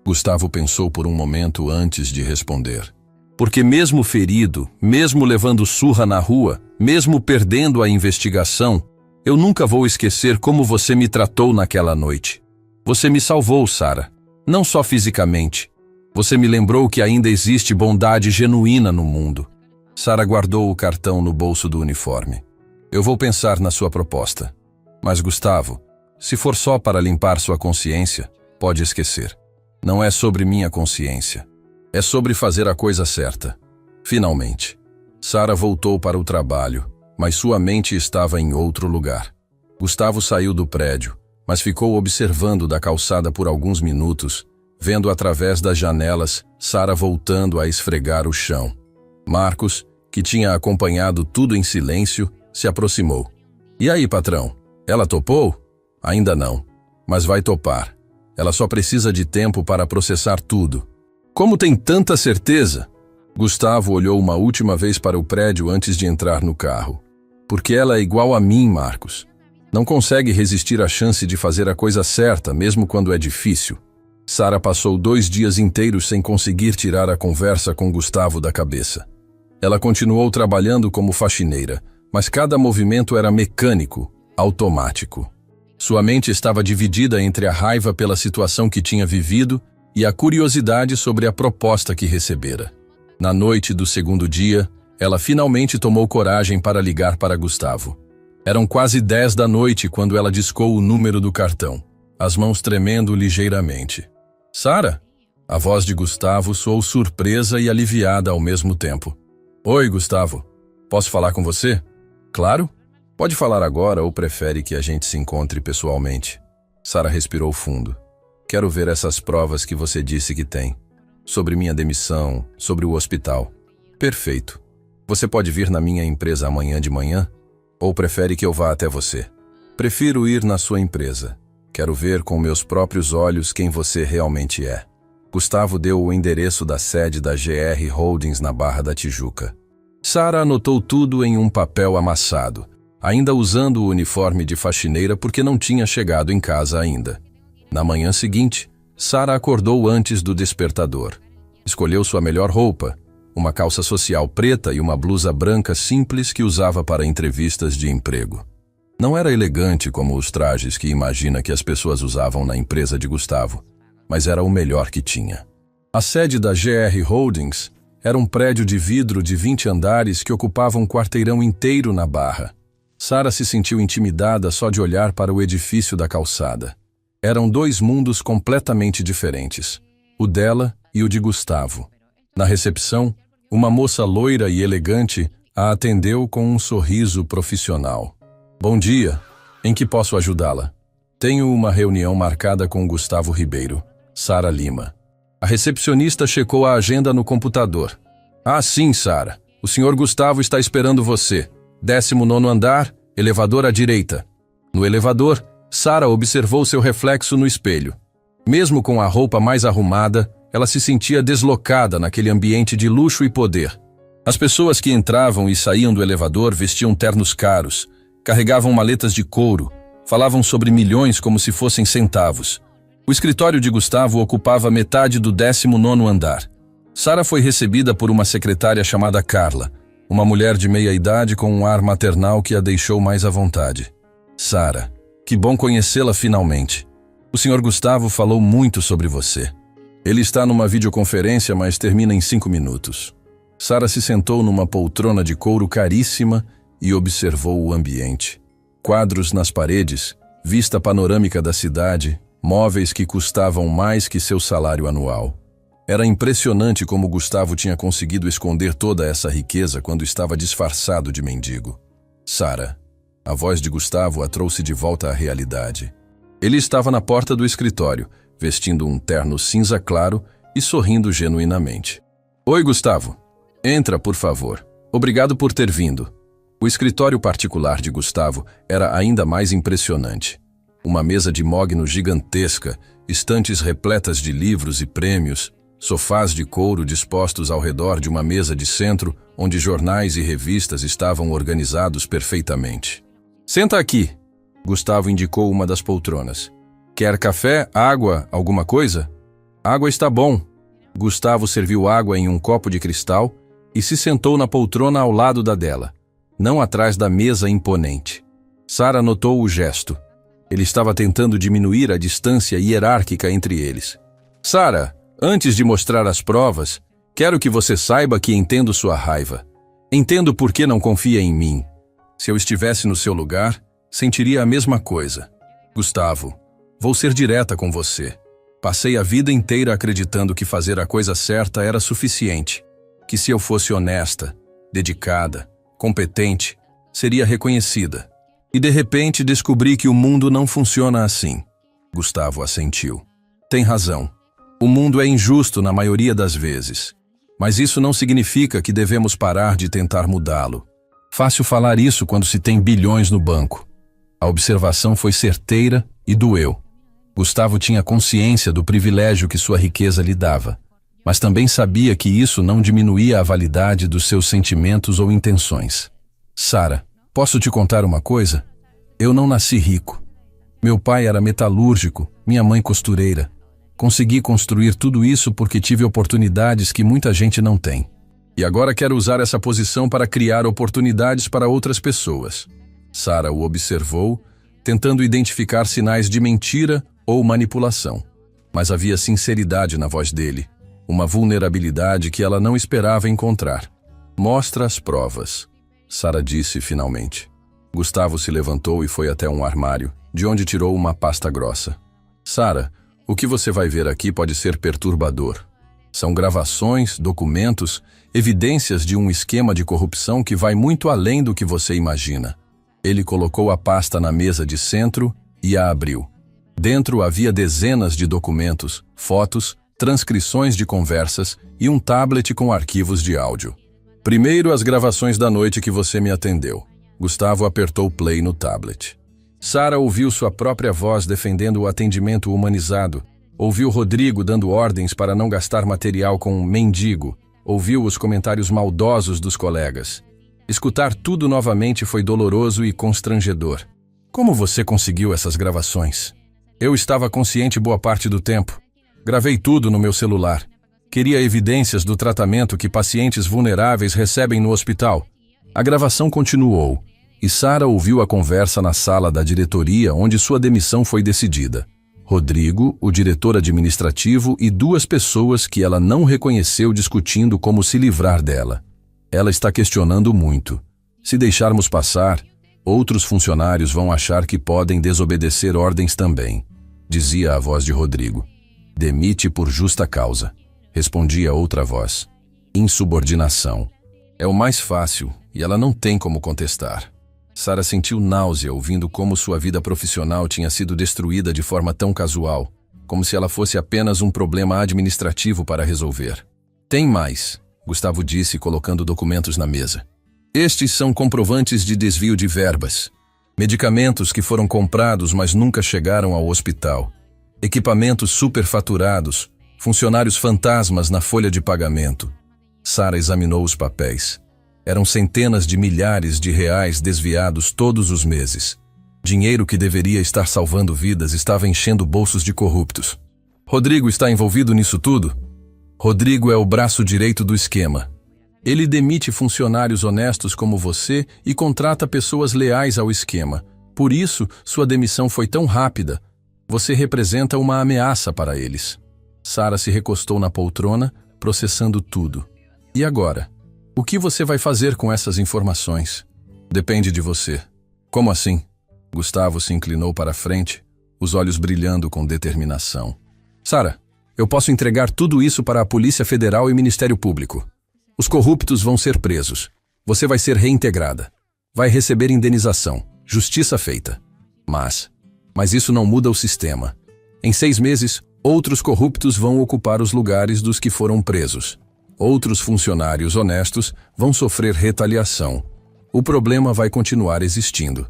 Gustavo pensou por um momento antes de responder. Porque mesmo ferido, mesmo levando surra na rua, mesmo perdendo a investigação, eu nunca vou esquecer como você me tratou naquela noite. Você me salvou, Sara. Não só fisicamente. Você me lembrou que ainda existe bondade genuína no mundo. Sara guardou o cartão no bolso do uniforme. Eu vou pensar na sua proposta. Mas, Gustavo, se for só para limpar sua consciência, pode esquecer. Não é sobre minha consciência. É sobre fazer a coisa certa. Finalmente. Sara voltou para o trabalho, mas sua mente estava em outro lugar. Gustavo saiu do prédio, mas ficou observando da calçada por alguns minutos, vendo através das janelas Sara voltando a esfregar o chão. Marcos, que tinha acompanhado tudo em silêncio, se aproximou. E aí, patrão? Ela topou? Ainda não, mas vai topar. Ela só precisa de tempo para processar tudo. Como tem tanta certeza? Gustavo olhou uma última vez para o prédio antes de entrar no carro. Porque ela é igual a mim, Marcos. Não consegue resistir à chance de fazer a coisa certa, mesmo quando é difícil. Sara passou 2 dias inteiros sem conseguir tirar a conversa com Gustavo da cabeça. Ela continuou trabalhando como faxineira, mas cada movimento era mecânico, automático. Sua mente estava dividida entre a raiva pela situação que tinha vivido e a curiosidade sobre a proposta que recebera. Na noite do segundo dia, ela finalmente tomou coragem para ligar para Gustavo. Eram quase 10 da noite quando ela discou o número do cartão, as mãos tremendo ligeiramente. Sara? A voz de Gustavo soou surpresa e aliviada ao mesmo tempo. Oi, Gustavo. Posso falar com você? Claro. Pode falar agora ou prefere que a gente se encontre pessoalmente? Sara respirou fundo. Quero ver essas provas que você disse que tem. Sobre minha demissão, sobre o hospital. Perfeito. Você pode vir na minha empresa amanhã de manhã? Ou prefere que eu vá até você? Prefiro ir na sua empresa. Quero ver com meus próprios olhos quem você realmente é. Gustavo deu o endereço da sede da GR Holdings na Barra da Tijuca. Sara anotou tudo em um papel amassado, ainda usando o uniforme de faxineira porque não tinha chegado em casa ainda. Na manhã seguinte, Sara acordou antes do despertador. Escolheu sua melhor roupa, uma calça social preta e uma blusa branca simples que usava para entrevistas de emprego. Não era elegante como os trajes que imagina que as pessoas usavam na empresa de Gustavo, mas era o melhor que tinha. A sede da GR Holdings era um prédio de vidro de 20 andares que ocupava um quarteirão inteiro na Barra. Sara se sentiu intimidada só de olhar para o edifício da calçada. Eram dois mundos completamente diferentes, o dela e o de Gustavo. Na recepção, uma moça loira e elegante a atendeu com um sorriso profissional. Bom dia, em que posso ajudá-la? Tenho uma reunião marcada com Gustavo Ribeiro, Sara Lima. A recepcionista checou a agenda no computador. Ah, sim, Sara. O senhor Gustavo está esperando você. 19º andar, elevador à direita. No elevador, Sara observou seu reflexo no espelho. Mesmo com a roupa mais arrumada, ela se sentia deslocada naquele ambiente de luxo e poder. As pessoas que entravam e saíam do elevador vestiam ternos caros, carregavam maletas de couro, falavam sobre milhões como se fossem centavos. O escritório de Gustavo ocupava metade do 19º andar. Sara foi recebida por uma secretária chamada Carla, uma mulher de meia idade com um ar maternal que a deixou mais à vontade. Sara, que bom conhecê-la finalmente. O senhor Gustavo falou muito sobre você. Ele está numa videoconferência, mas termina em 5 minutos. Sara se sentou numa poltrona de couro caríssima e observou o ambiente. Quadros nas paredes, vista panorâmica da cidade, móveis que custavam mais que seu salário anual. Era impressionante como Gustavo tinha conseguido esconder toda essa riqueza quando estava disfarçado de mendigo. Sara, a voz de Gustavo a trouxe de volta à realidade. Ele estava na porta do escritório, vestindo um terno cinza claro e sorrindo genuinamente. Oi, Gustavo. Entra, por favor. Obrigado por ter vindo. O escritório particular de Gustavo era ainda mais impressionante. Uma mesa de mogno gigantesca, estantes repletas de livros e prêmios, sofás de couro dispostos ao redor de uma mesa de centro onde jornais e revistas estavam organizados perfeitamente. Senta aqui, Gustavo indicou uma das poltronas. Quer café, água, alguma coisa? Água está bom. Gustavo serviu água em um copo de cristal e se sentou na poltrona ao lado da dela, não atrás da mesa imponente. Sara notou o gesto. Ele estava tentando diminuir a distância hierárquica entre eles. Sara, antes de mostrar as provas, quero que você saiba que entendo sua raiva. Entendo por que não confia em mim. Se eu estivesse no seu lugar, sentiria a mesma coisa. Gustavo, vou ser direta com você. Passei a vida inteira acreditando que fazer a coisa certa era suficiente, que se eu fosse honesta, dedicada, competente, seria reconhecida. E de repente descobri que o mundo não funciona assim. Gustavo assentiu. Tem razão. O mundo é injusto na maioria das vezes. Mas isso não significa que devemos parar de tentar mudá-lo. Fácil falar isso quando se tem bilhões no banco. A observação foi certeira e doeu. Gustavo tinha consciência do privilégio que sua riqueza lhe dava, mas também sabia que isso não diminuía a validade dos seus sentimentos ou intenções. Sara, posso te contar uma coisa? Eu não nasci rico. Meu pai era metalúrgico, minha mãe costureira. Consegui construir tudo isso porque tive oportunidades que muita gente não tem. E agora quero usar essa posição para criar oportunidades para outras pessoas. Sara o observou, tentando identificar sinais de mentira ou manipulação. Mas havia sinceridade na voz dele, uma vulnerabilidade que ela não esperava encontrar. Mostra as provas, Sara disse finalmente. Gustavo se levantou e foi até um armário, de onde tirou uma pasta grossa. Sara, o que você vai ver aqui pode ser perturbador. São gravações, documentos, evidências de um esquema de corrupção que vai muito além do que você imagina. Ele colocou a pasta na mesa de centro e a abriu. Dentro havia dezenas de documentos, fotos, transcrições de conversas e um tablet com arquivos de áudio. Primeiro, as gravações da noite que você me atendeu. Gustavo apertou play no tablet. Sara ouviu sua própria voz defendendo o atendimento humanizado. Ouviu Rodrigo dando ordens para não gastar material com um mendigo. Ouviu os comentários maldosos dos colegas. Escutar tudo novamente foi doloroso e constrangedor. Como você conseguiu essas gravações? Eu estava consciente boa parte do tempo. Gravei tudo no meu celular. Queria evidências do tratamento que pacientes vulneráveis recebem no hospital. A gravação continuou, e Sara ouviu a conversa na sala da diretoria onde sua demissão foi decidida. Rodrigo, o diretor administrativo e duas pessoas que ela não reconheceu discutindo como se livrar dela. Ela está questionando muito. Se deixarmos passar, outros funcionários vão achar que podem desobedecer ordens também, dizia a voz de Rodrigo. Demite por justa causa, respondia outra voz. Insubordinação. É o mais fácil e ela não tem como contestar. Sara sentiu náusea ouvindo como sua vida profissional tinha sido destruída de forma tão casual, como se ela fosse apenas um problema administrativo para resolver. Tem mais, Gustavo disse colocando documentos na mesa. Estes são comprovantes de desvio de verbas. Medicamentos que foram comprados mas nunca chegaram ao hospital. Equipamentos superfaturados, funcionários fantasmas na folha de pagamento. Sara examinou os papéis. Eram centenas de milhares de reais desviados todos os meses. Dinheiro que deveria estar salvando vidas estava enchendo bolsos de corruptos. Rodrigo está envolvido nisso tudo? Rodrigo é o braço direito do esquema. Ele demite funcionários honestos como você e contrata pessoas leais ao esquema. Por isso, sua demissão foi tão rápida. Você representa uma ameaça para eles. Sara se recostou na poltrona, processando tudo. E agora? O que você vai fazer com essas informações? Depende de você. Como assim? Gustavo se inclinou para a frente, os olhos brilhando com determinação. Sara, eu posso entregar tudo isso para a Polícia Federal e Ministério Público. Os corruptos vão ser presos. Você vai ser reintegrada. Vai receber indenização. Justiça feita. Mas isso não muda o sistema. Em 6 meses, outros corruptos vão ocupar os lugares dos que foram presos. Outros funcionários honestos vão sofrer retaliação. O problema vai continuar existindo.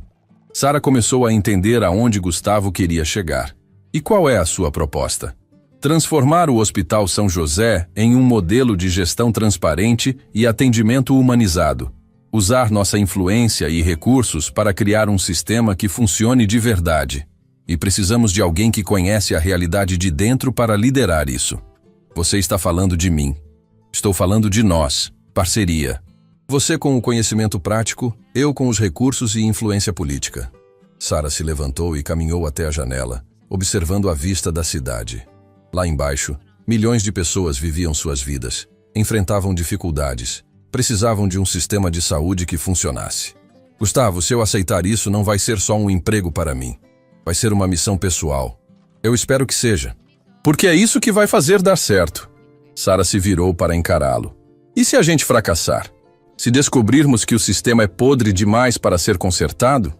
Sara começou a entender aonde Gustavo queria chegar. E qual é a sua proposta? Transformar o Hospital São José em um modelo de gestão transparente e atendimento humanizado. Usar nossa influência e recursos para criar um sistema que funcione de verdade. E precisamos de alguém que conhece a realidade de dentro para liderar isso. Você está falando de mim. Estou falando de nós, parceria. Você com o conhecimento prático, eu com os recursos e influência política. Sara se levantou e caminhou até a janela, observando a vista da cidade. Lá embaixo, milhões de pessoas viviam suas vidas, enfrentavam dificuldades, precisavam de um sistema de saúde que funcionasse. Gustavo, se eu aceitar isso, não vai ser só um emprego para mim. Vai ser uma missão pessoal. Eu espero que seja. Porque é isso que vai fazer dar certo. Sara se virou para encará-lo. E se a gente fracassar? Se descobrirmos que o sistema é podre demais para ser consertado?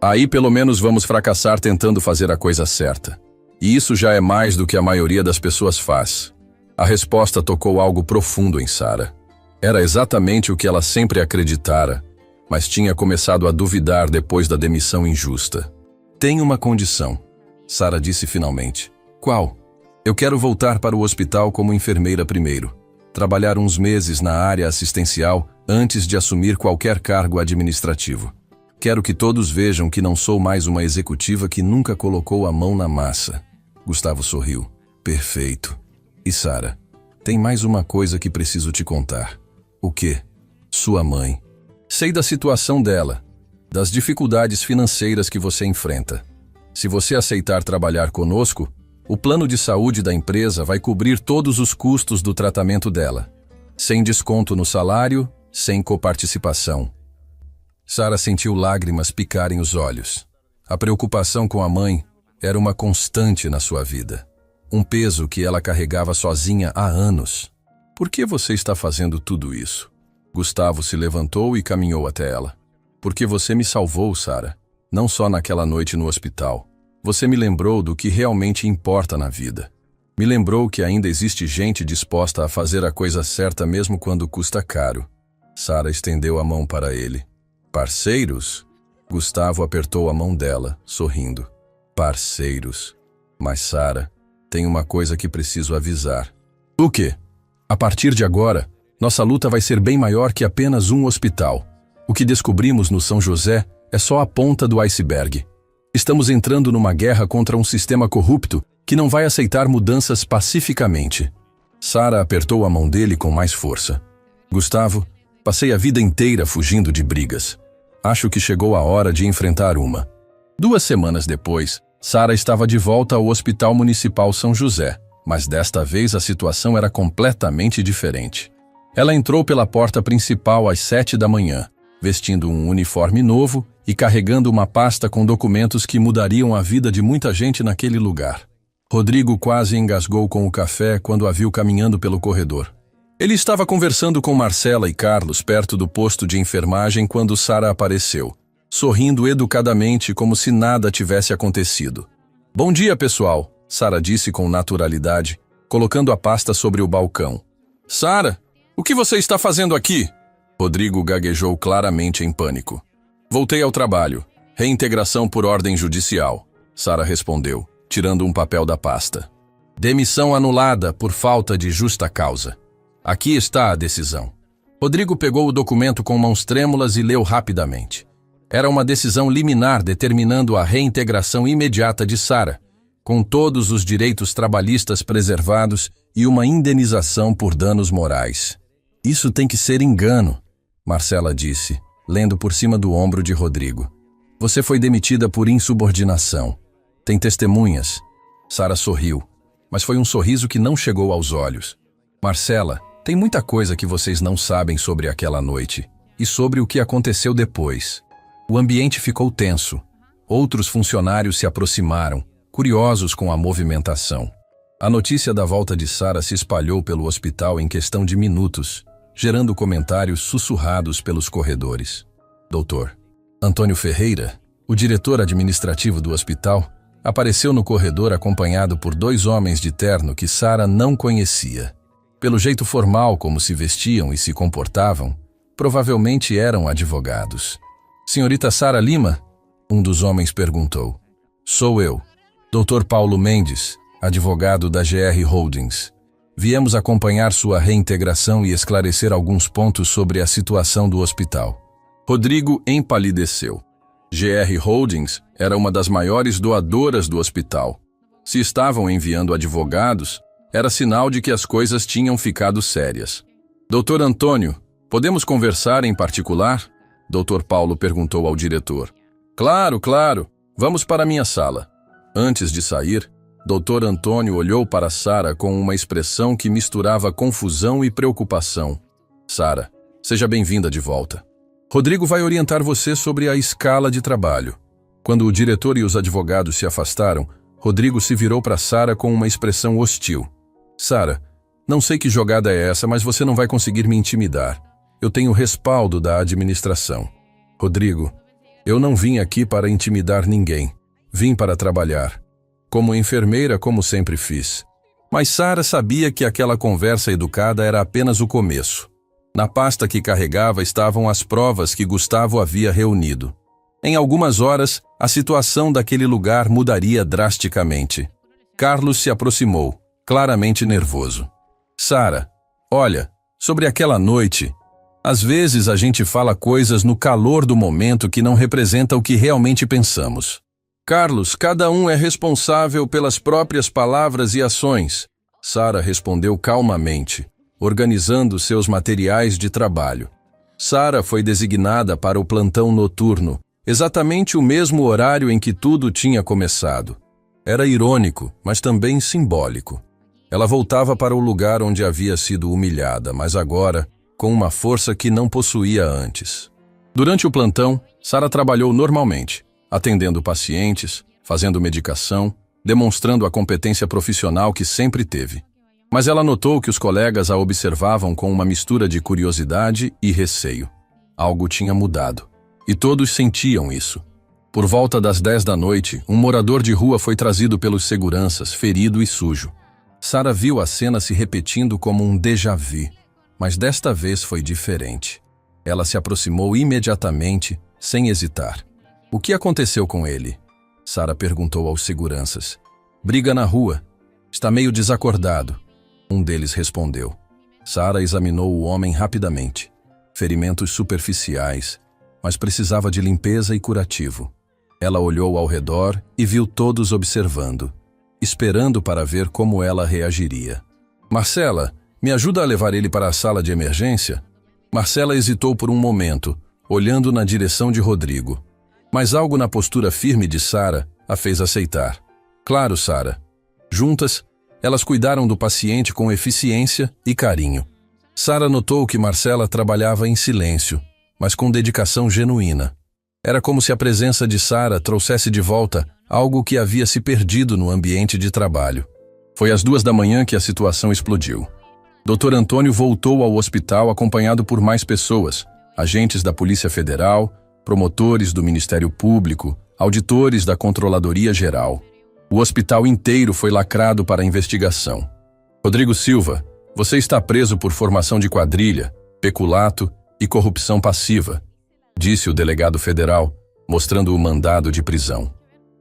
Aí pelo menos vamos fracassar tentando fazer a coisa certa. E isso já é mais do que a maioria das pessoas faz. A resposta tocou algo profundo em Sara. Era exatamente o que ela sempre acreditara, mas tinha começado a duvidar depois da demissão injusta. Tem uma condição, Sara disse finalmente. Qual? Eu quero voltar para o hospital como enfermeira primeiro. Trabalhar uns meses na área assistencial antes de assumir qualquer cargo administrativo. Quero que todos vejam que não sou mais uma executiva que nunca colocou a mão na massa. Gustavo sorriu. Perfeito. E Sara, tem mais uma coisa que preciso te contar. O quê? Sua mãe. Sei da situação dela, das dificuldades financeiras que você enfrenta. Se você aceitar trabalhar conosco, O plano de saúde da empresa vai cobrir todos os custos do tratamento dela. Sem desconto no salário, sem coparticipação. Sara sentiu lágrimas picarem os olhos. A preocupação com a mãe era uma constante na sua vida. Um peso que ela carregava sozinha há anos. Por que você está fazendo tudo isso? Gustavo se levantou e caminhou até ela. Porque você me salvou, Sara. Não só naquela noite no hospital. Você me lembrou do que realmente importa na vida. Me lembrou que ainda existe gente disposta a fazer a coisa certa mesmo quando custa caro. Sara estendeu a mão para ele. Parceiros? Gustavo apertou a mão dela, sorrindo. Parceiros. Mas Sara, tem uma coisa que preciso avisar. O quê? A partir de agora, nossa luta vai ser bem maior que apenas um hospital. O que descobrimos no São José é só a ponta do iceberg. Estamos entrando numa guerra contra um sistema corrupto que não vai aceitar mudanças pacificamente. Sara apertou a mão dele com mais força. Gustavo, passei a vida inteira fugindo de brigas. Acho que chegou a hora de enfrentar uma. 2 semanas depois, Sara estava de volta ao Hospital Municipal São José, mas desta vez a situação era completamente diferente. Ela entrou pela porta principal às 7 da manhã, vestindo um uniforme novo e carregando uma pasta com documentos que mudariam a vida de muita gente naquele lugar. Rodrigo quase engasgou com o café quando a viu caminhando pelo corredor. Ele estava conversando com Marcela e Carlos perto do posto de enfermagem quando Sara apareceu, sorrindo educadamente como se nada tivesse acontecido. Bom dia, pessoal, Sara disse com naturalidade, colocando a pasta sobre o balcão. Sara, o que você está fazendo aqui? Rodrigo gaguejou claramente em pânico. Voltei ao trabalho. Reintegração por ordem judicial, Sara respondeu, tirando um papel da pasta. Demissão anulada por falta de justa causa. Aqui está a decisão. Rodrigo pegou o documento com mãos trêmulas e leu rapidamente. Era uma decisão liminar determinando a reintegração imediata de Sara, com todos os direitos trabalhistas preservados e uma indenização por danos morais. Isso tem que ser engano, Marcela disse, lendo por cima do ombro de Rodrigo. Você foi demitida por insubordinação. Tem testemunhas. Sara sorriu, mas foi um sorriso que não chegou aos olhos. Marcela, tem muita coisa que vocês não sabem sobre aquela noite e sobre o que aconteceu depois. O ambiente ficou tenso. Outros funcionários se aproximaram, curiosos com a movimentação. A notícia da volta de Sara se espalhou pelo hospital em questão de minutos, gerando comentários sussurrados pelos corredores. Dr. Antônio Ferreira, o diretor administrativo do hospital, apareceu no corredor acompanhado por 2 homens de terno que Sara não conhecia. Pelo jeito formal como se vestiam e se comportavam, provavelmente eram advogados. Senhorita Sara Lima? Um dos homens perguntou. Sou eu, Dr. Paulo Mendes, advogado da GR Holdings. Viemos acompanhar sua reintegração e esclarecer alguns pontos sobre a situação do hospital. Rodrigo empalideceu. GR Holdings era uma das maiores doadoras do hospital. Se estavam enviando advogados, era sinal de que as coisas tinham ficado sérias. Dr. Antônio, podemos conversar em particular? Dr. Paulo perguntou ao diretor. Claro, claro. Vamos para a minha sala. Antes de sair, Dr. Antônio olhou para Sara com uma expressão que misturava confusão e preocupação. Sara, seja bem-vinda de volta. Rodrigo vai orientar você sobre a escala de trabalho. Quando o diretor e os advogados se afastaram, Rodrigo se virou para Sara com uma expressão hostil. Sara, não sei que jogada é essa, mas você não vai conseguir me intimidar. Eu tenho respaldo da administração. Rodrigo, eu não vim aqui para intimidar ninguém. Vim para trabalhar. Como enfermeira, como sempre fiz. Mas Sara sabia que aquela conversa educada era apenas o começo. Na pasta que carregava estavam as provas que Gustavo havia reunido. Em algumas horas, a situação daquele lugar mudaria drasticamente. Carlos se aproximou, claramente nervoso. Sara, olha, sobre aquela noite, às vezes a gente fala coisas no calor do momento que não representa o que realmente pensamos. Carlos, cada um é responsável pelas próprias palavras e ações, Sara respondeu calmamente, organizando seus materiais de trabalho. Sara foi designada para o plantão noturno, exatamente o mesmo horário em que tudo tinha começado. Era irônico, mas também simbólico. Ela voltava para o lugar onde havia sido humilhada, mas agora, com uma força que não possuía antes. Durante o plantão, Sara trabalhou normalmente, atendendo pacientes, fazendo medicação, demonstrando a competência profissional que sempre teve. Mas ela notou que os colegas a observavam com uma mistura de curiosidade e receio. Algo tinha mudado. E todos sentiam isso. Por volta das 10 da noite, um morador de rua foi trazido pelos seguranças, ferido e sujo. Sara viu a cena se repetindo como um déjà vu, mas desta vez foi diferente. Ela se aproximou imediatamente, sem hesitar. O que aconteceu com ele? Sara perguntou aos seguranças. Briga na rua. Está meio desacordado. Um deles respondeu. Sara examinou o homem rapidamente. Ferimentos superficiais, mas precisava de limpeza e curativo. Ela olhou ao redor e viu todos observando, esperando para ver como ela reagiria. Marcela, me ajuda a levar ele para a sala de emergência? Marcela hesitou por um momento, olhando na direção de Rodrigo. Mas algo na postura firme de Sara a fez aceitar. Claro, Sara. Juntas, elas cuidaram do paciente com eficiência e carinho. Sara notou que Marcela trabalhava em silêncio, mas com dedicação genuína. Era como se a presença de Sara trouxesse de volta algo que havia se perdido no ambiente de trabalho. Foi às 2 da manhã que a situação explodiu. Dr. Antônio voltou ao hospital acompanhado por mais pessoas, agentes da Polícia Federal, promotores do Ministério Público, auditores da Controladoria Geral. O hospital inteiro foi lacrado para a investigação. Rodrigo Silva, você está preso por formação de quadrilha, peculato e corrupção passiva, disse o delegado federal, mostrando o mandado de prisão.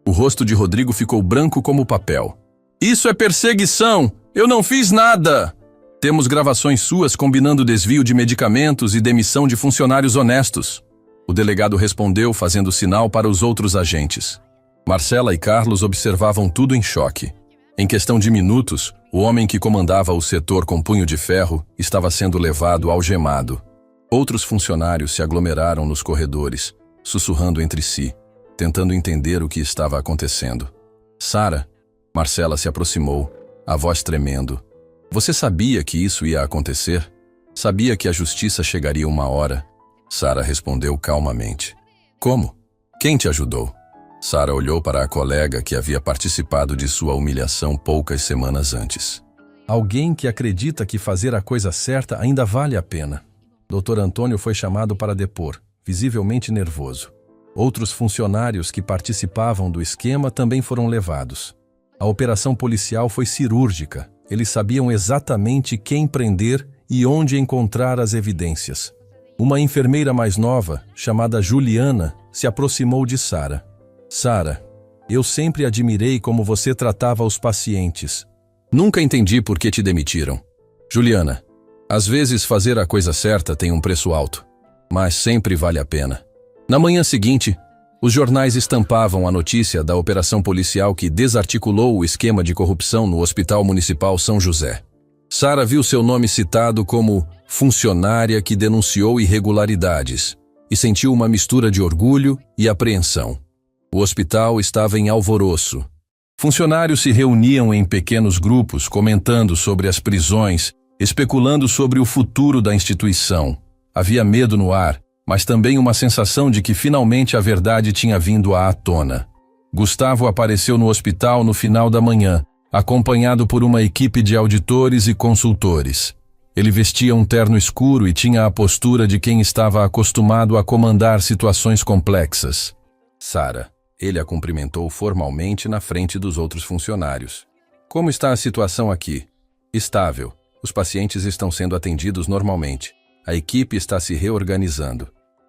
O rosto de Rodrigo ficou branco como papel. Isso é perseguição! Eu não fiz nada! Temos gravações suas combinando desvio de medicamentos e demissão de funcionários honestos. O delegado respondeu fazendo sinal para os outros agentes. Marcela e Carlos observavam tudo em choque. Em questão de minutos, o homem que comandava o setor com punho de ferro estava sendo levado algemado. Outros funcionários se aglomeraram nos corredores, sussurrando entre si, tentando entender o que estava acontecendo. Sara, Marcela se aproximou, a voz tremendo. Você sabia que isso ia acontecer? Sabia que a justiça chegaria uma hora? Sara respondeu calmamente. Como? Quem te ajudou? Sara olhou para a colega que havia participado de sua humilhação poucas semanas antes. Alguém que acredita que fazer a coisa certa ainda vale a pena. Dr. Antônio foi chamado para depor, visivelmente nervoso. Outros funcionários que participavam do esquema também foram levados. A operação policial foi cirúrgica. Eles sabiam exatamente quem prender e onde encontrar as evidências. Uma enfermeira mais nova, chamada Juliana, se aproximou de Sara. Sara, eu sempre admirei como você tratava os pacientes. Nunca entendi por que te demitiram. Juliana, às vezes fazer a coisa certa tem um preço alto, mas sempre vale a pena. Na manhã seguinte, os jornais estampavam a notícia da operação policial que desarticulou o esquema de corrupção no Hospital Municipal São José. Sara viu seu nome citado como funcionária que denunciou irregularidades e sentiu uma mistura de orgulho e apreensão. O hospital estava em alvoroço. Funcionários se reuniam em pequenos grupos comentando sobre as prisões, especulando sobre o futuro da instituição. Havia medo no ar, mas também uma sensação de que finalmente a verdade tinha vindo à tona. Gustavo apareceu no hospital no final da manhã, acompanhado por uma equipe de auditores e consultores. Ele vestia um terno escuro e tinha a postura de quem estava acostumado a comandar situações complexas. Sara, ele a cumprimentou formalmente na frente dos outros funcionários. Como está a situação aqui? Estável. Os pacientes estão sendo atendidos normalmente. A equipe está se reorganizando.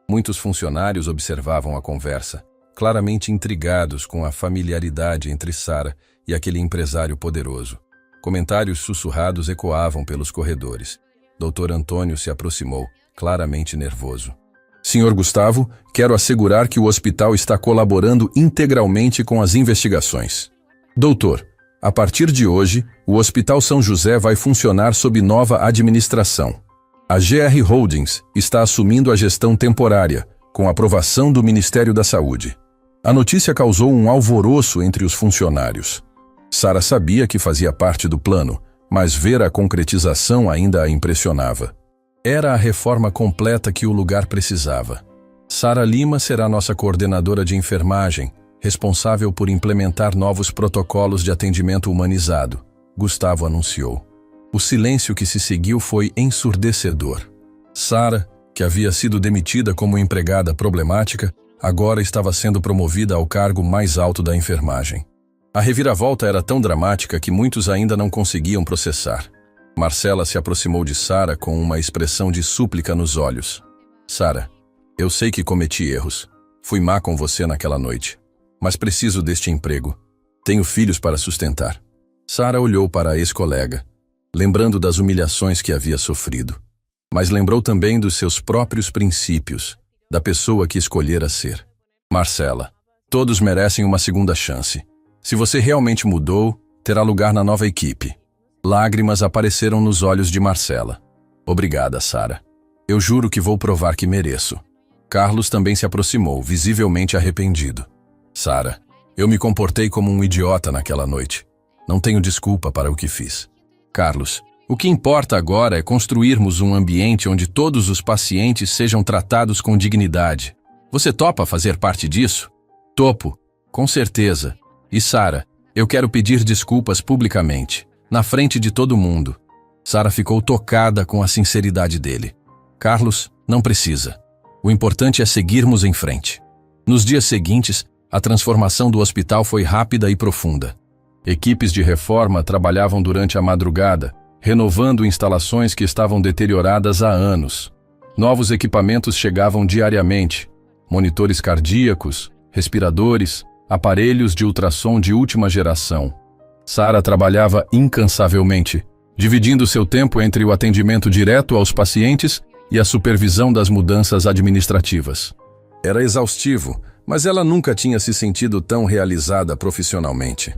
Muitos funcionários observavam a conversa, claramente intrigados com a familiaridade entre Sara e aquele empresário poderoso. Comentários sussurrados ecoavam pelos corredores. Dr. Antônio se aproximou, claramente nervoso. Senhor Gustavo, quero assegurar que o hospital está colaborando integralmente com as investigações. Doutor, a partir de hoje, o Hospital São José vai funcionar sob nova administração. A GR Holdings está assumindo a gestão temporária, com aprovação do Ministério da Saúde. A notícia causou um alvoroço entre os funcionários. Sara sabia que fazia parte do plano, mas ver a concretização ainda a impressionava. Era a reforma completa que o lugar precisava. Sara Lima será nossa coordenadora de enfermagem, responsável por implementar novos protocolos de atendimento humanizado, Gustavo anunciou. O silêncio que se seguiu foi ensurdecedor. Sara, que havia sido demitida como empregada problemática, agora estava sendo promovida ao cargo mais alto da enfermagem. A reviravolta era tão dramática que muitos ainda não conseguiam processar. Marcela se aproximou de Sara com uma expressão de súplica nos olhos. Sara, eu sei que cometi erros. Fui má com você naquela noite. Mas preciso deste emprego. Tenho filhos para sustentar. Sara olhou para a ex-colega, lembrando das humilhações que havia sofrido. Mas lembrou também dos seus próprios princípios, da pessoa que escolhera ser. Marcela, todos merecem uma segunda chance. Se você realmente mudou, terá lugar na nova equipe. Lágrimas apareceram nos olhos de Marcela. Obrigada, Sara. Eu juro que vou provar que mereço. Carlos também se aproximou, visivelmente arrependido. Sara, eu me comportei como um idiota naquela noite. Não tenho desculpa para o que fiz. Carlos, o que importa agora é construirmos um ambiente onde todos os pacientes sejam tratados com dignidade. Você topa fazer parte disso? Topo, com certeza. E Sara, eu quero pedir desculpas publicamente, na frente de todo mundo. Sara ficou tocada com a sinceridade dele. Carlos, não precisa. O importante é seguirmos em frente. Nos dias seguintes, a transformação do hospital foi rápida e profunda. Equipes de reforma trabalhavam durante a madrugada, renovando instalações que estavam deterioradas há anos. Novos equipamentos chegavam diariamente: monitores cardíacos, respiradores, aparelhos de ultrassom de última geração. Sara trabalhava incansavelmente, dividindo seu tempo entre o atendimento direto aos pacientes e a supervisão das mudanças administrativas. Era exaustivo, mas ela nunca tinha se sentido tão realizada profissionalmente.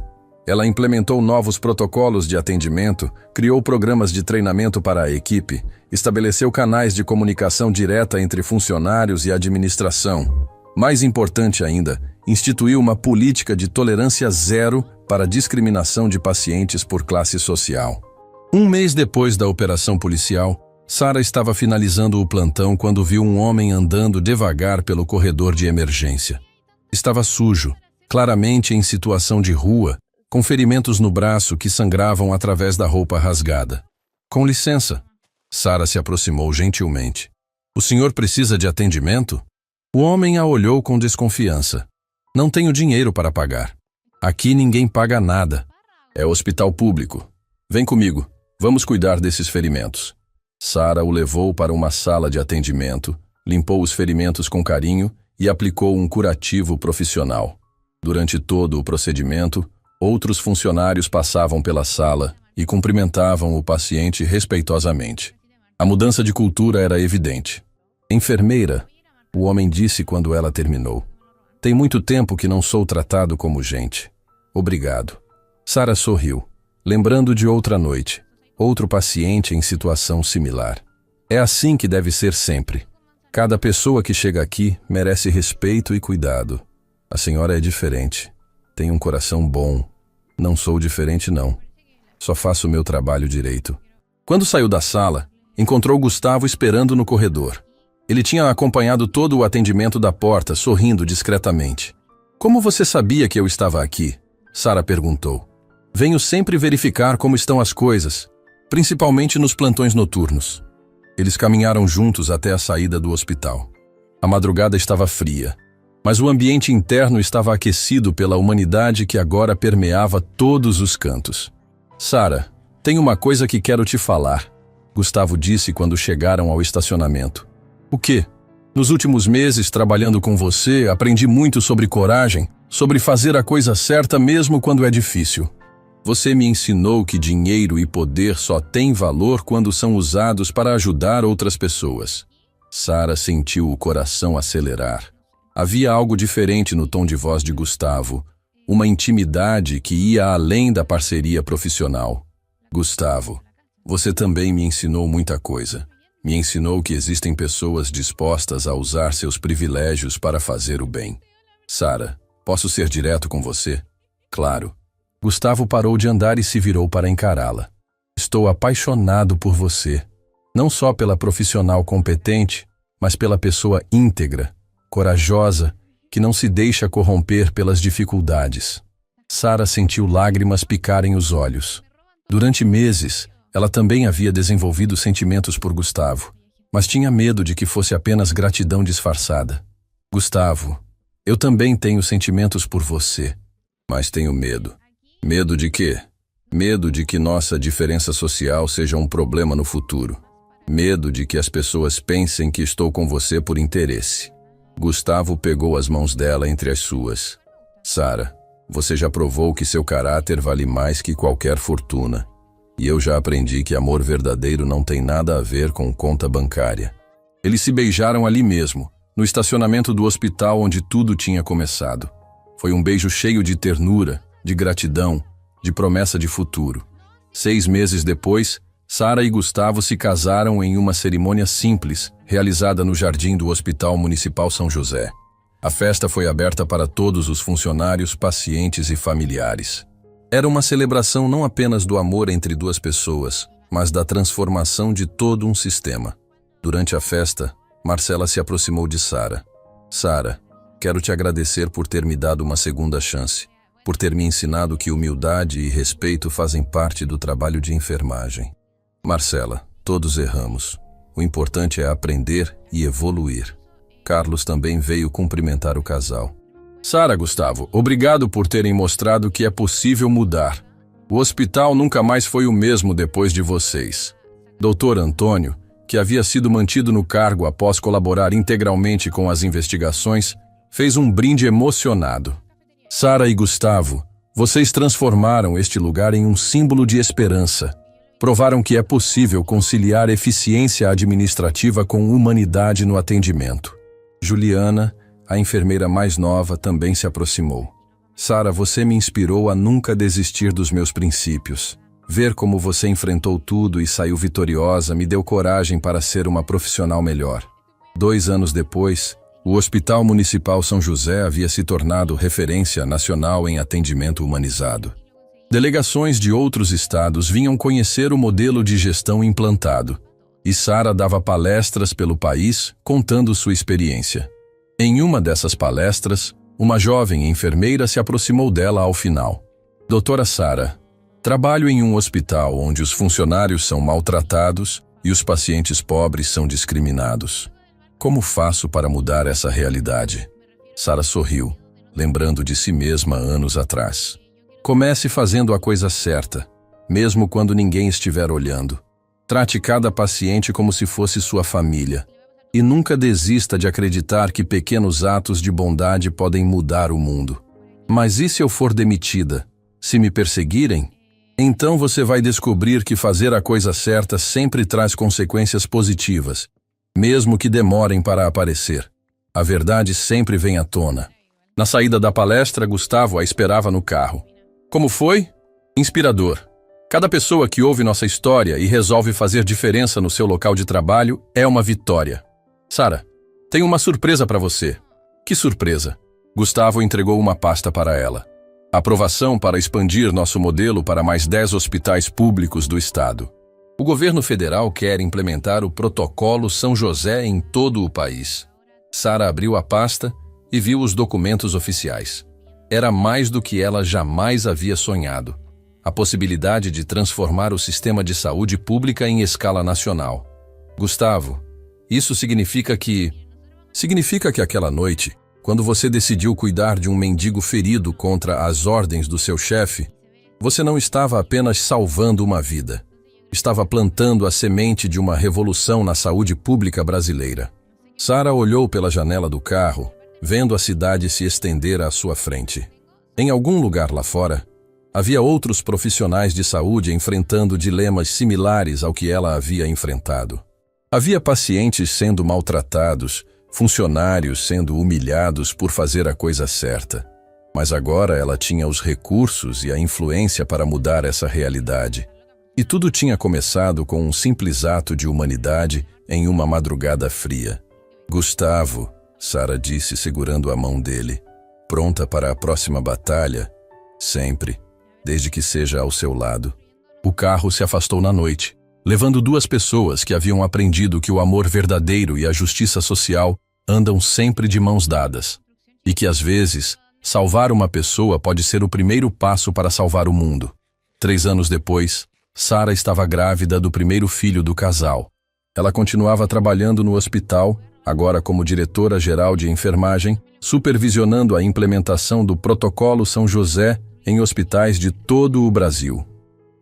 Ela implementou novos protocolos de atendimento, criou programas de treinamento para a equipe, estabeleceu canais de comunicação direta entre funcionários e administração. Mais importante ainda, instituiu uma política de tolerância zero para a discriminação de pacientes por classe social. Um mês depois da operação policial, Sara estava finalizando o plantão quando viu um homem andando devagar pelo corredor de emergência. Estava sujo, claramente em situação de rua, com ferimentos no braço que sangravam através da roupa rasgada. Com licença. Sara se aproximou gentilmente. O senhor precisa de atendimento? O homem a olhou com desconfiança. Não tenho dinheiro para pagar. Aqui ninguém paga nada. É hospital público. Vem comigo. Vamos cuidar desses ferimentos. Sara o levou para uma sala de atendimento, limpou os ferimentos com carinho e aplicou um curativo profissional. Durante todo o procedimento, outros funcionários passavam pela sala e cumprimentavam o paciente respeitosamente. A mudança de cultura era evidente. Enfermeira, o homem disse quando ela terminou. Tem muito tempo que não sou tratado como gente. Obrigado. Sara sorriu, lembrando de outra noite, outro paciente em situação similar. É assim que deve ser sempre. Cada pessoa que chega aqui merece respeito e cuidado. A senhora é diferente. Tem um coração bom. Não sou diferente, não. Só faço o meu trabalho direito. Quando saiu da sala, encontrou Gustavo esperando no corredor. Ele tinha acompanhado todo o atendimento da porta, sorrindo discretamente. Como você sabia que eu estava aqui? Sara perguntou. Venho sempre verificar como estão as coisas, principalmente nos plantões noturnos. Eles caminharam juntos até a saída do hospital. A madrugada estava fria, mas o ambiente interno estava aquecido pela humanidade que agora permeava todos os cantos. Sara, tem uma coisa que quero te falar, Gustavo disse quando chegaram ao estacionamento. O quê? Nos últimos meses, trabalhando com você, aprendi muito sobre coragem, sobre fazer a coisa certa mesmo quando é difícil. Você me ensinou que dinheiro e poder só têm valor quando são usados para ajudar outras pessoas. Sara sentiu o coração acelerar. Havia algo diferente no tom de voz de Gustavo, uma intimidade que ia além da parceria profissional. Gustavo, você também me ensinou muita coisa. Me ensinou que existem pessoas dispostas a usar seus privilégios para fazer o bem. Sara, posso ser direto com você? Claro. Gustavo parou de andar e se virou para encará-la. Estou apaixonado por você, não só pela profissional competente, mas pela pessoa íntegra, corajosa, que não se deixa corromper pelas dificuldades. Sara sentiu lágrimas picarem os olhos. Durante meses, ela também havia desenvolvido sentimentos por Gustavo, mas tinha medo de que fosse apenas gratidão disfarçada. Gustavo, eu também tenho sentimentos por você, mas tenho medo. Medo de quê? Medo de que nossa diferença social seja um problema no futuro. Medo de que as pessoas pensem que estou com você por interesse. Gustavo pegou as mãos dela entre as suas. Sara, você já provou que seu caráter vale mais que qualquer fortuna. E eu já aprendi que amor verdadeiro não tem nada a ver com conta bancária. Eles se beijaram ali mesmo, no estacionamento do hospital onde tudo tinha começado. Foi um beijo cheio de ternura, de gratidão, de promessa de futuro. 6 meses depois, Sara e Gustavo se casaram em uma cerimônia simples, realizada no jardim do Hospital Municipal São José. A festa foi aberta para todos os funcionários, pacientes e familiares. Era uma celebração não apenas do amor entre duas pessoas, mas da transformação de todo um sistema. Durante a festa, Marcela se aproximou de Sara. Sara, quero te agradecer por ter me dado uma segunda chance, por ter me ensinado que humildade e respeito fazem parte do trabalho de enfermagem. Marcela, todos erramos. O importante é aprender e evoluir. Carlos também veio cumprimentar o casal. Sara, Gustavo, obrigado por terem mostrado que é possível mudar. O hospital nunca mais foi o mesmo depois de vocês. Dr. Antônio, que havia sido mantido no cargo após colaborar integralmente com as investigações, fez um brinde emocionado. Sara e Gustavo, vocês transformaram este lugar em um símbolo de esperança. Provaram que é possível conciliar eficiência administrativa com humanidade no atendimento. Juliana, a enfermeira mais nova, também se aproximou. Sara, você me inspirou a nunca desistir dos meus princípios. Ver como você enfrentou tudo e saiu vitoriosa me deu coragem para ser uma profissional melhor. 2 anos depois, o Hospital Municipal São José havia se tornado referência nacional em atendimento humanizado. Delegações de outros estados vinham conhecer o modelo de gestão implantado, e Sara dava palestras pelo país contando sua experiência. Em uma dessas palestras, uma jovem enfermeira se aproximou dela ao final. Doutora Sara, trabalho em um hospital onde os funcionários são maltratados e os pacientes pobres são discriminados. Como faço para mudar essa realidade? Sara sorriu, lembrando de si mesma anos atrás. Comece fazendo a coisa certa, mesmo quando ninguém estiver olhando. Trate cada paciente como se fosse sua família. E nunca desista de acreditar que pequenos atos de bondade podem mudar o mundo. Mas e se eu for demitida? Se me perseguirem? Então você vai descobrir que fazer a coisa certa sempre traz consequências positivas, mesmo que demorem para aparecer. A verdade sempre vem à tona. Na saída da palestra, Gustavo a esperava no carro. Como foi? Inspirador. Cada pessoa que ouve nossa história e resolve fazer diferença no seu local de trabalho é uma vitória. Sara, tenho uma surpresa para você. Que surpresa? Gustavo entregou uma pasta para ela. Aprovação para expandir nosso modelo para mais 10 hospitais públicos do estado. O governo federal quer implementar o protocolo São José em todo o país. Sara abriu a pasta e viu os documentos oficiais. Era mais do que ela jamais havia sonhado. A possibilidade de transformar o sistema de saúde pública em escala nacional. Gustavo, isso significa que aquela noite, quando você decidiu cuidar de um mendigo ferido contra as ordens do seu chefe, você não estava apenas salvando uma vida. Estava plantando a semente de uma revolução na saúde pública brasileira. Sara olhou pela janela do carro, vendo a cidade se estender à sua frente. Em algum lugar lá fora, havia outros profissionais de saúde enfrentando dilemas similares ao que ela havia enfrentado. Havia pacientes sendo maltratados, funcionários sendo humilhados por fazer a coisa certa. Mas agora ela tinha os recursos e a influência para mudar essa realidade. E tudo tinha começado com um simples ato de humanidade em uma madrugada fria. Gustavo, Sara disse segurando a mão dele, pronta para a próxima batalha, sempre. desde que seja ao seu lado. O carro se afastou na noite, levando duas pessoas que haviam aprendido que o amor verdadeiro e a justiça social andam sempre de mãos dadas, e que às vezes salvar uma pessoa pode ser o primeiro passo para salvar o mundo. 3 anos depois, Sara estava grávida do primeiro filho do casal. Ela continuava trabalhando no hospital, agora como diretora-geral de enfermagem, supervisionando a implementação do Protocolo São José em hospitais de todo o Brasil.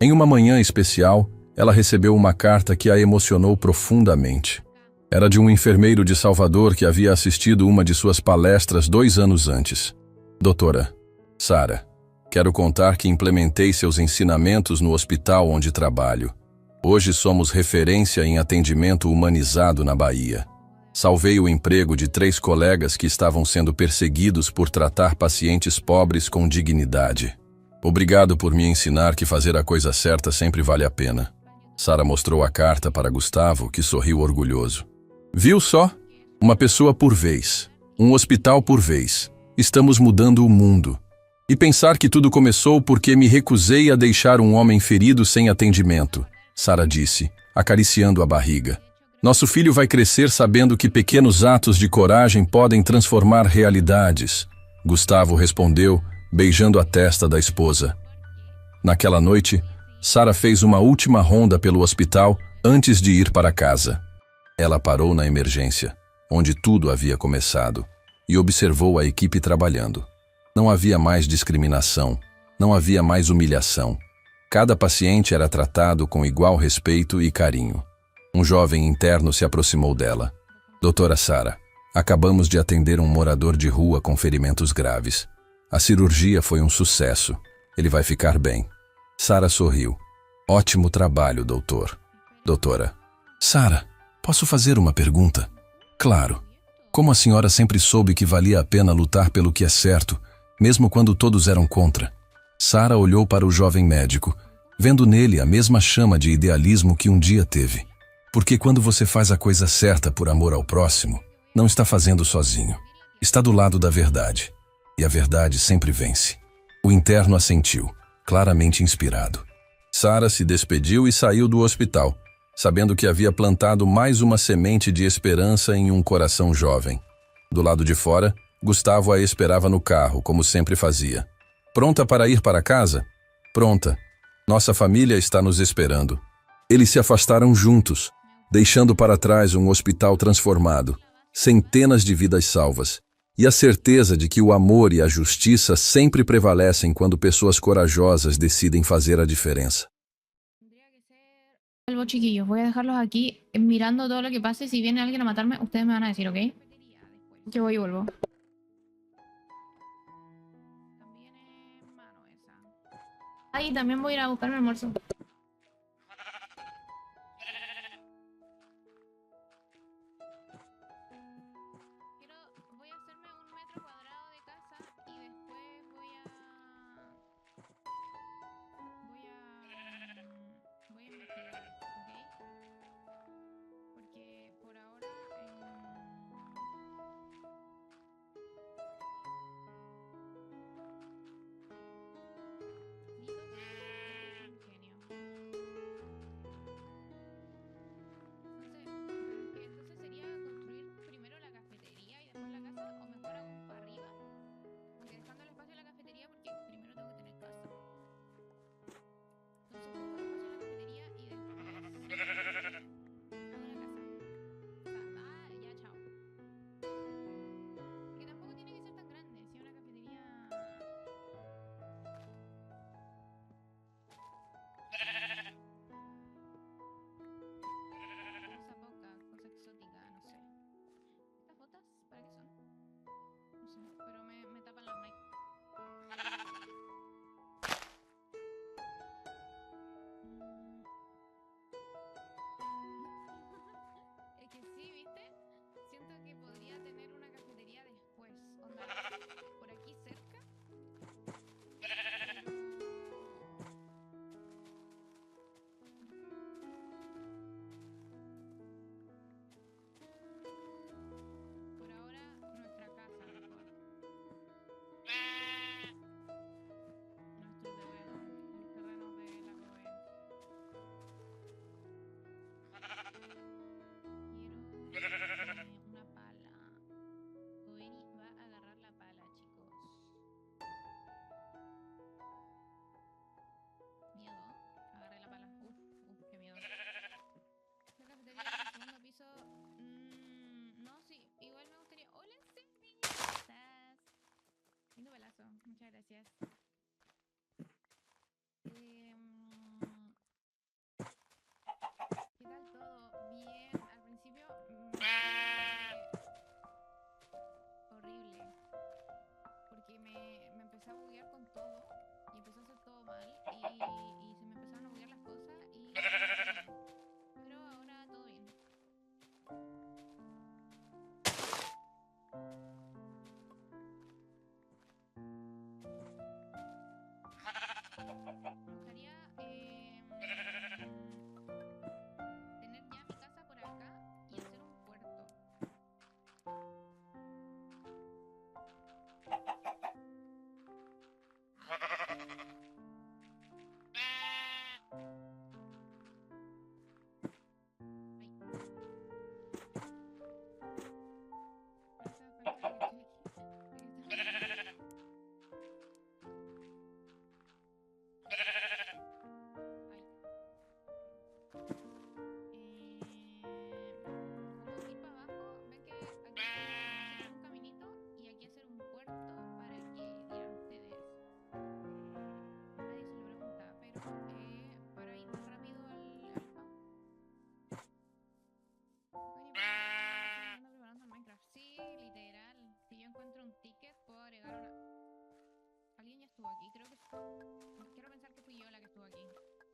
Em uma manhã especial, ela recebeu uma carta que a emocionou profundamente. Era de um enfermeiro de Salvador que havia assistido uma de suas palestras 2 anos antes. Doutora Sara, quero contar que implementei seus ensinamentos no hospital onde trabalho. Hoje somos referência em atendimento humanizado na Bahia. Salvei o emprego de 3 colegas que estavam sendo perseguidos por tratar pacientes pobres com dignidade. Obrigado por me ensinar que fazer a coisa certa sempre vale a pena. Sara mostrou a carta para Gustavo, que sorriu orgulhoso. Viu só? Uma pessoa por vez. Um hospital por vez. Estamos mudando o mundo. E pensar que tudo começou porque me recusei a deixar um homem ferido sem atendimento, Sara disse, acariciando a barriga. Nosso filho vai crescer sabendo que pequenos atos de coragem podem transformar realidades, Gustavo respondeu, beijando a testa da esposa. Naquela noite, Sara fez uma última ronda pelo hospital antes de ir para casa. Ela parou na emergência, onde tudo havia começado, e observou a equipe trabalhando. Não havia mais discriminação, não havia mais humilhação. Cada paciente era tratado com igual respeito e carinho. Um jovem interno se aproximou dela. Doutora Sara, acabamos de atender um morador de rua com ferimentos graves. A cirurgia foi um sucesso. Ele vai ficar bem. Sara sorriu. Ótimo trabalho, doutor. Doutora. Sara, posso fazer uma pergunta? Claro. Como a senhora sempre soube que valia a pena lutar pelo que é certo, mesmo quando todos eram contra? Sara olhou para o jovem médico, vendo nele a mesma chama de idealismo que um dia teve. Porque quando você faz a coisa certa por amor ao próximo, não está fazendo sozinho. Está do lado da verdade. E a verdade sempre vence. O interno assentiu, claramente inspirado. Sara se despediu e saiu do hospital, sabendo que havia plantado mais uma semente de esperança em um coração jovem. Do lado de fora, Gustavo a esperava no carro, como sempre fazia. Pronta para ir para casa? Pronta. Nossa família está nos esperando. Eles se afastaram juntos, deixando para trás um hospital transformado, centenas de vidas salvas, e a certeza de que o amor e a justiça sempre prevalecem quando pessoas corajosas decidem fazer a diferença. Chiquillos, voy a dejarlos aquí mirando todo lo que pase. Si viene alguien a matarme, ustedes me van a decir, ¿ok? Yo voy y vuelvo. Ahí también voy a ir a buscar mi almuerzo. Voy a hacerme 1 metro cuadrado de casa y después voy a investigar esto, ¿ok? Porque por ahora Lito es un genio. Gracias. ¿Qué tal todo? Bien. Al principio horrible. Porque me empecé a buguear con todo. Y empezó a hacer todo mal. Y se me empezaron a buguear las cosas. Pero ahora todo bien. Me gustaría tener ya mi casa por acá y hacer un puerto. Ay, no se da cuenta de que estoy aquí. De que está- Ay. Como ir para abajo, ven que aquí hacer como un caminito y aquí hacer un puerto para que dirán ustedes. Nadie se lo pregunta, pero para ir más rápido al spawn. Coño, pero estoy ando preparando el Minecraft. Sí, literal. Si yo encuentro un ticket, puedo agregar una. Alguien ya estuvo aquí, creo que. Quiero pensar que fui yo la que estuvo aquí.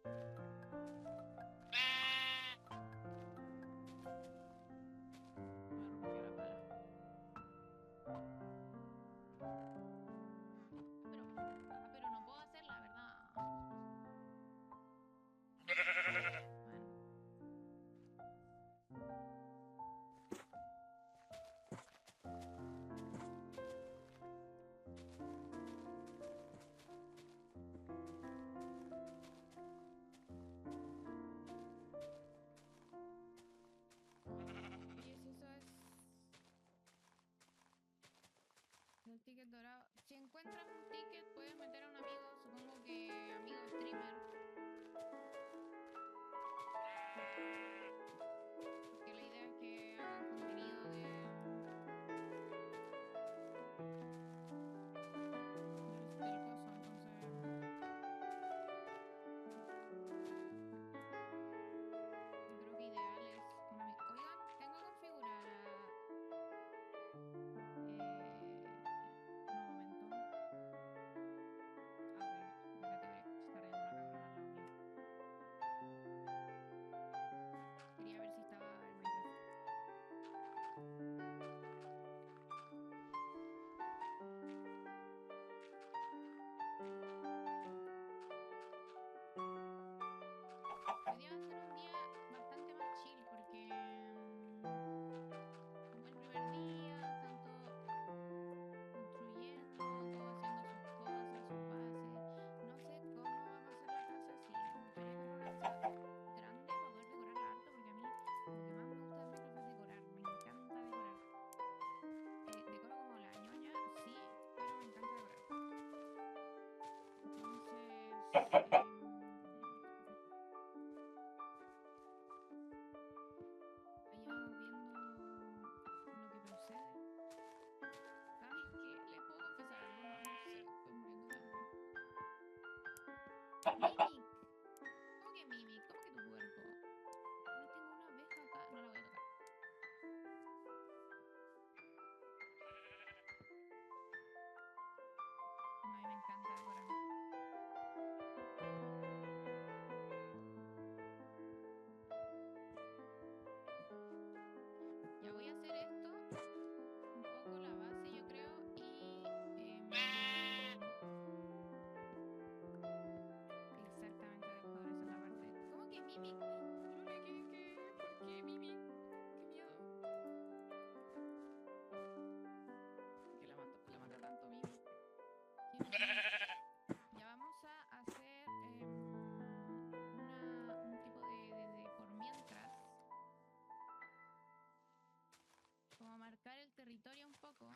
Me rompió la pala. Pero no puedo hacerla, ¿verdad? Bueno. Oye, si eso es. El ticket dorado. Si encuentras un ticket, puedes meter a un amigo, supongo que amigo streamer. Porque la idea es que hagan contenido del coso, entonces. Yo creo que ideal es un amigo. Oigan, tengo configurada. Un momento. Ah, ok. La categoría. Se está riendo una cabrona al lado mío. Quería ver si estaba el Minecraft. Hoy día va a ser un día bastante más chill porque como el primer día, tanto construyendo, todo haciendo sus cosas, sus bases. No sé cómo vamos a hacer la casa así. Me gustaría tener una casa grande para poder decorarla harto porque a mí lo que más me gusta de Minecraft es decorar. Me encanta decorar. Decoro como la ñoña, sí, pero me encanta decorar. Entonces, ahí vamos viendo lo que procede. ¿Sabes qué? Les puedo confesar algo, no sé, estoy muriendo de hambre. Mimic, ¿cómo que Mimic? ¿Cómo que tu cuerpo? Uy, tengo una abeja acá, no la voy a tocar. No, a mí me encanta decorar. Ya voy a hacer esto, un poco la base yo creo, y exactamente decorar, esa es la parte. ¿Cómo que Mimic? Lule, ¿qué? ¿Por qué Mimic? Qué miedo. ¿Por qué la mata tanto Mimic? Qué miedo. Ya vamos a hacer un tipo de por mientras, como marcar el territorio un poco,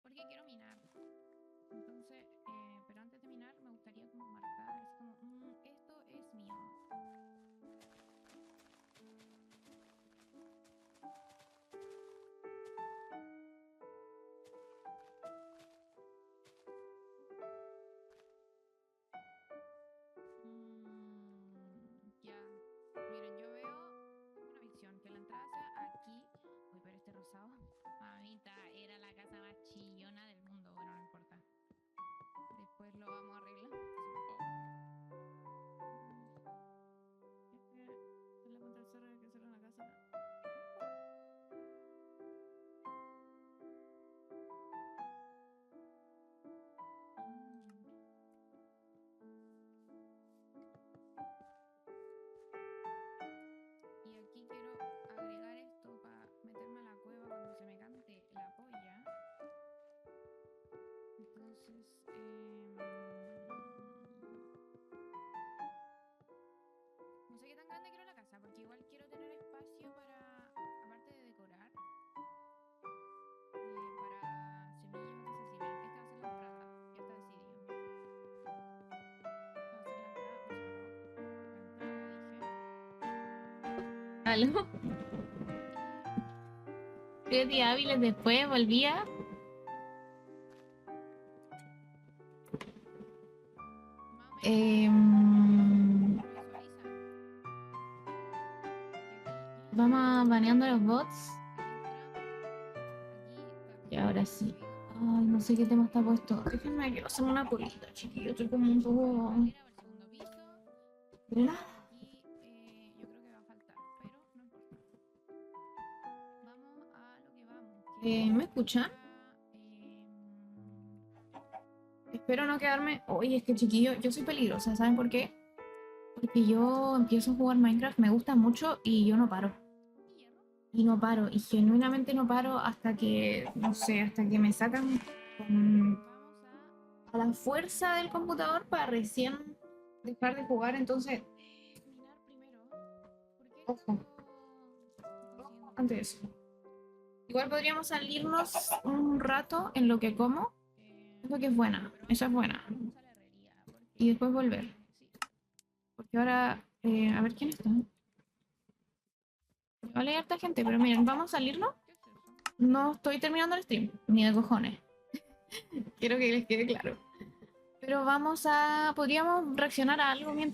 porque quiero minar. Entonces, pero antes de minar me gustaría como marcar así como, esto es mío. no sé qué tan grande quiero la casa, porque igual quiero tener espacio para, aparte de decorar, para semillas o cosas así. Miren, esta va a ser la entrada. Ya está decidido. Esta va a ser la entrada. Oh, se me apagó. La entrada, dije. Algo. Y 3 días hábiles después volvía. más o menos Em, lo visualizan. Vamos baneando los bots. Aquí Y ahora sí. Ay, no sé qué tema está puesto. Déjenme que hacer una colita, chiquillo. Estoy como un poco. el segundo piso. ¿De nada? Aquí yo creo que va a faltar, pero no importa. Vamos a lo que vamos. ¿Me escuchan? Espero no quedarme. Oye, es que chiquillo, yo soy peligrosa, ¿saben por qué? Porque yo empiezo a jugar Minecraft, me gusta mucho y yo no paro. Y no paro, y genuinamente no paro hasta que, no sé, hasta que me sacan a la fuerza del computador para recién dejar de jugar. Entonces, ojo, antes de eso. Igual podríamos salirnos un rato en lo que como. Eso que es buena, esa es buena. Y después volver. Porque ahora, a ver quién está. Vale, hay harta gente, pero miren, vamos a salirnos. No estoy terminando el stream, ni de cojones. Quiero que les quede claro. Pero vamos a. Podríamos reaccionar a algo mientras.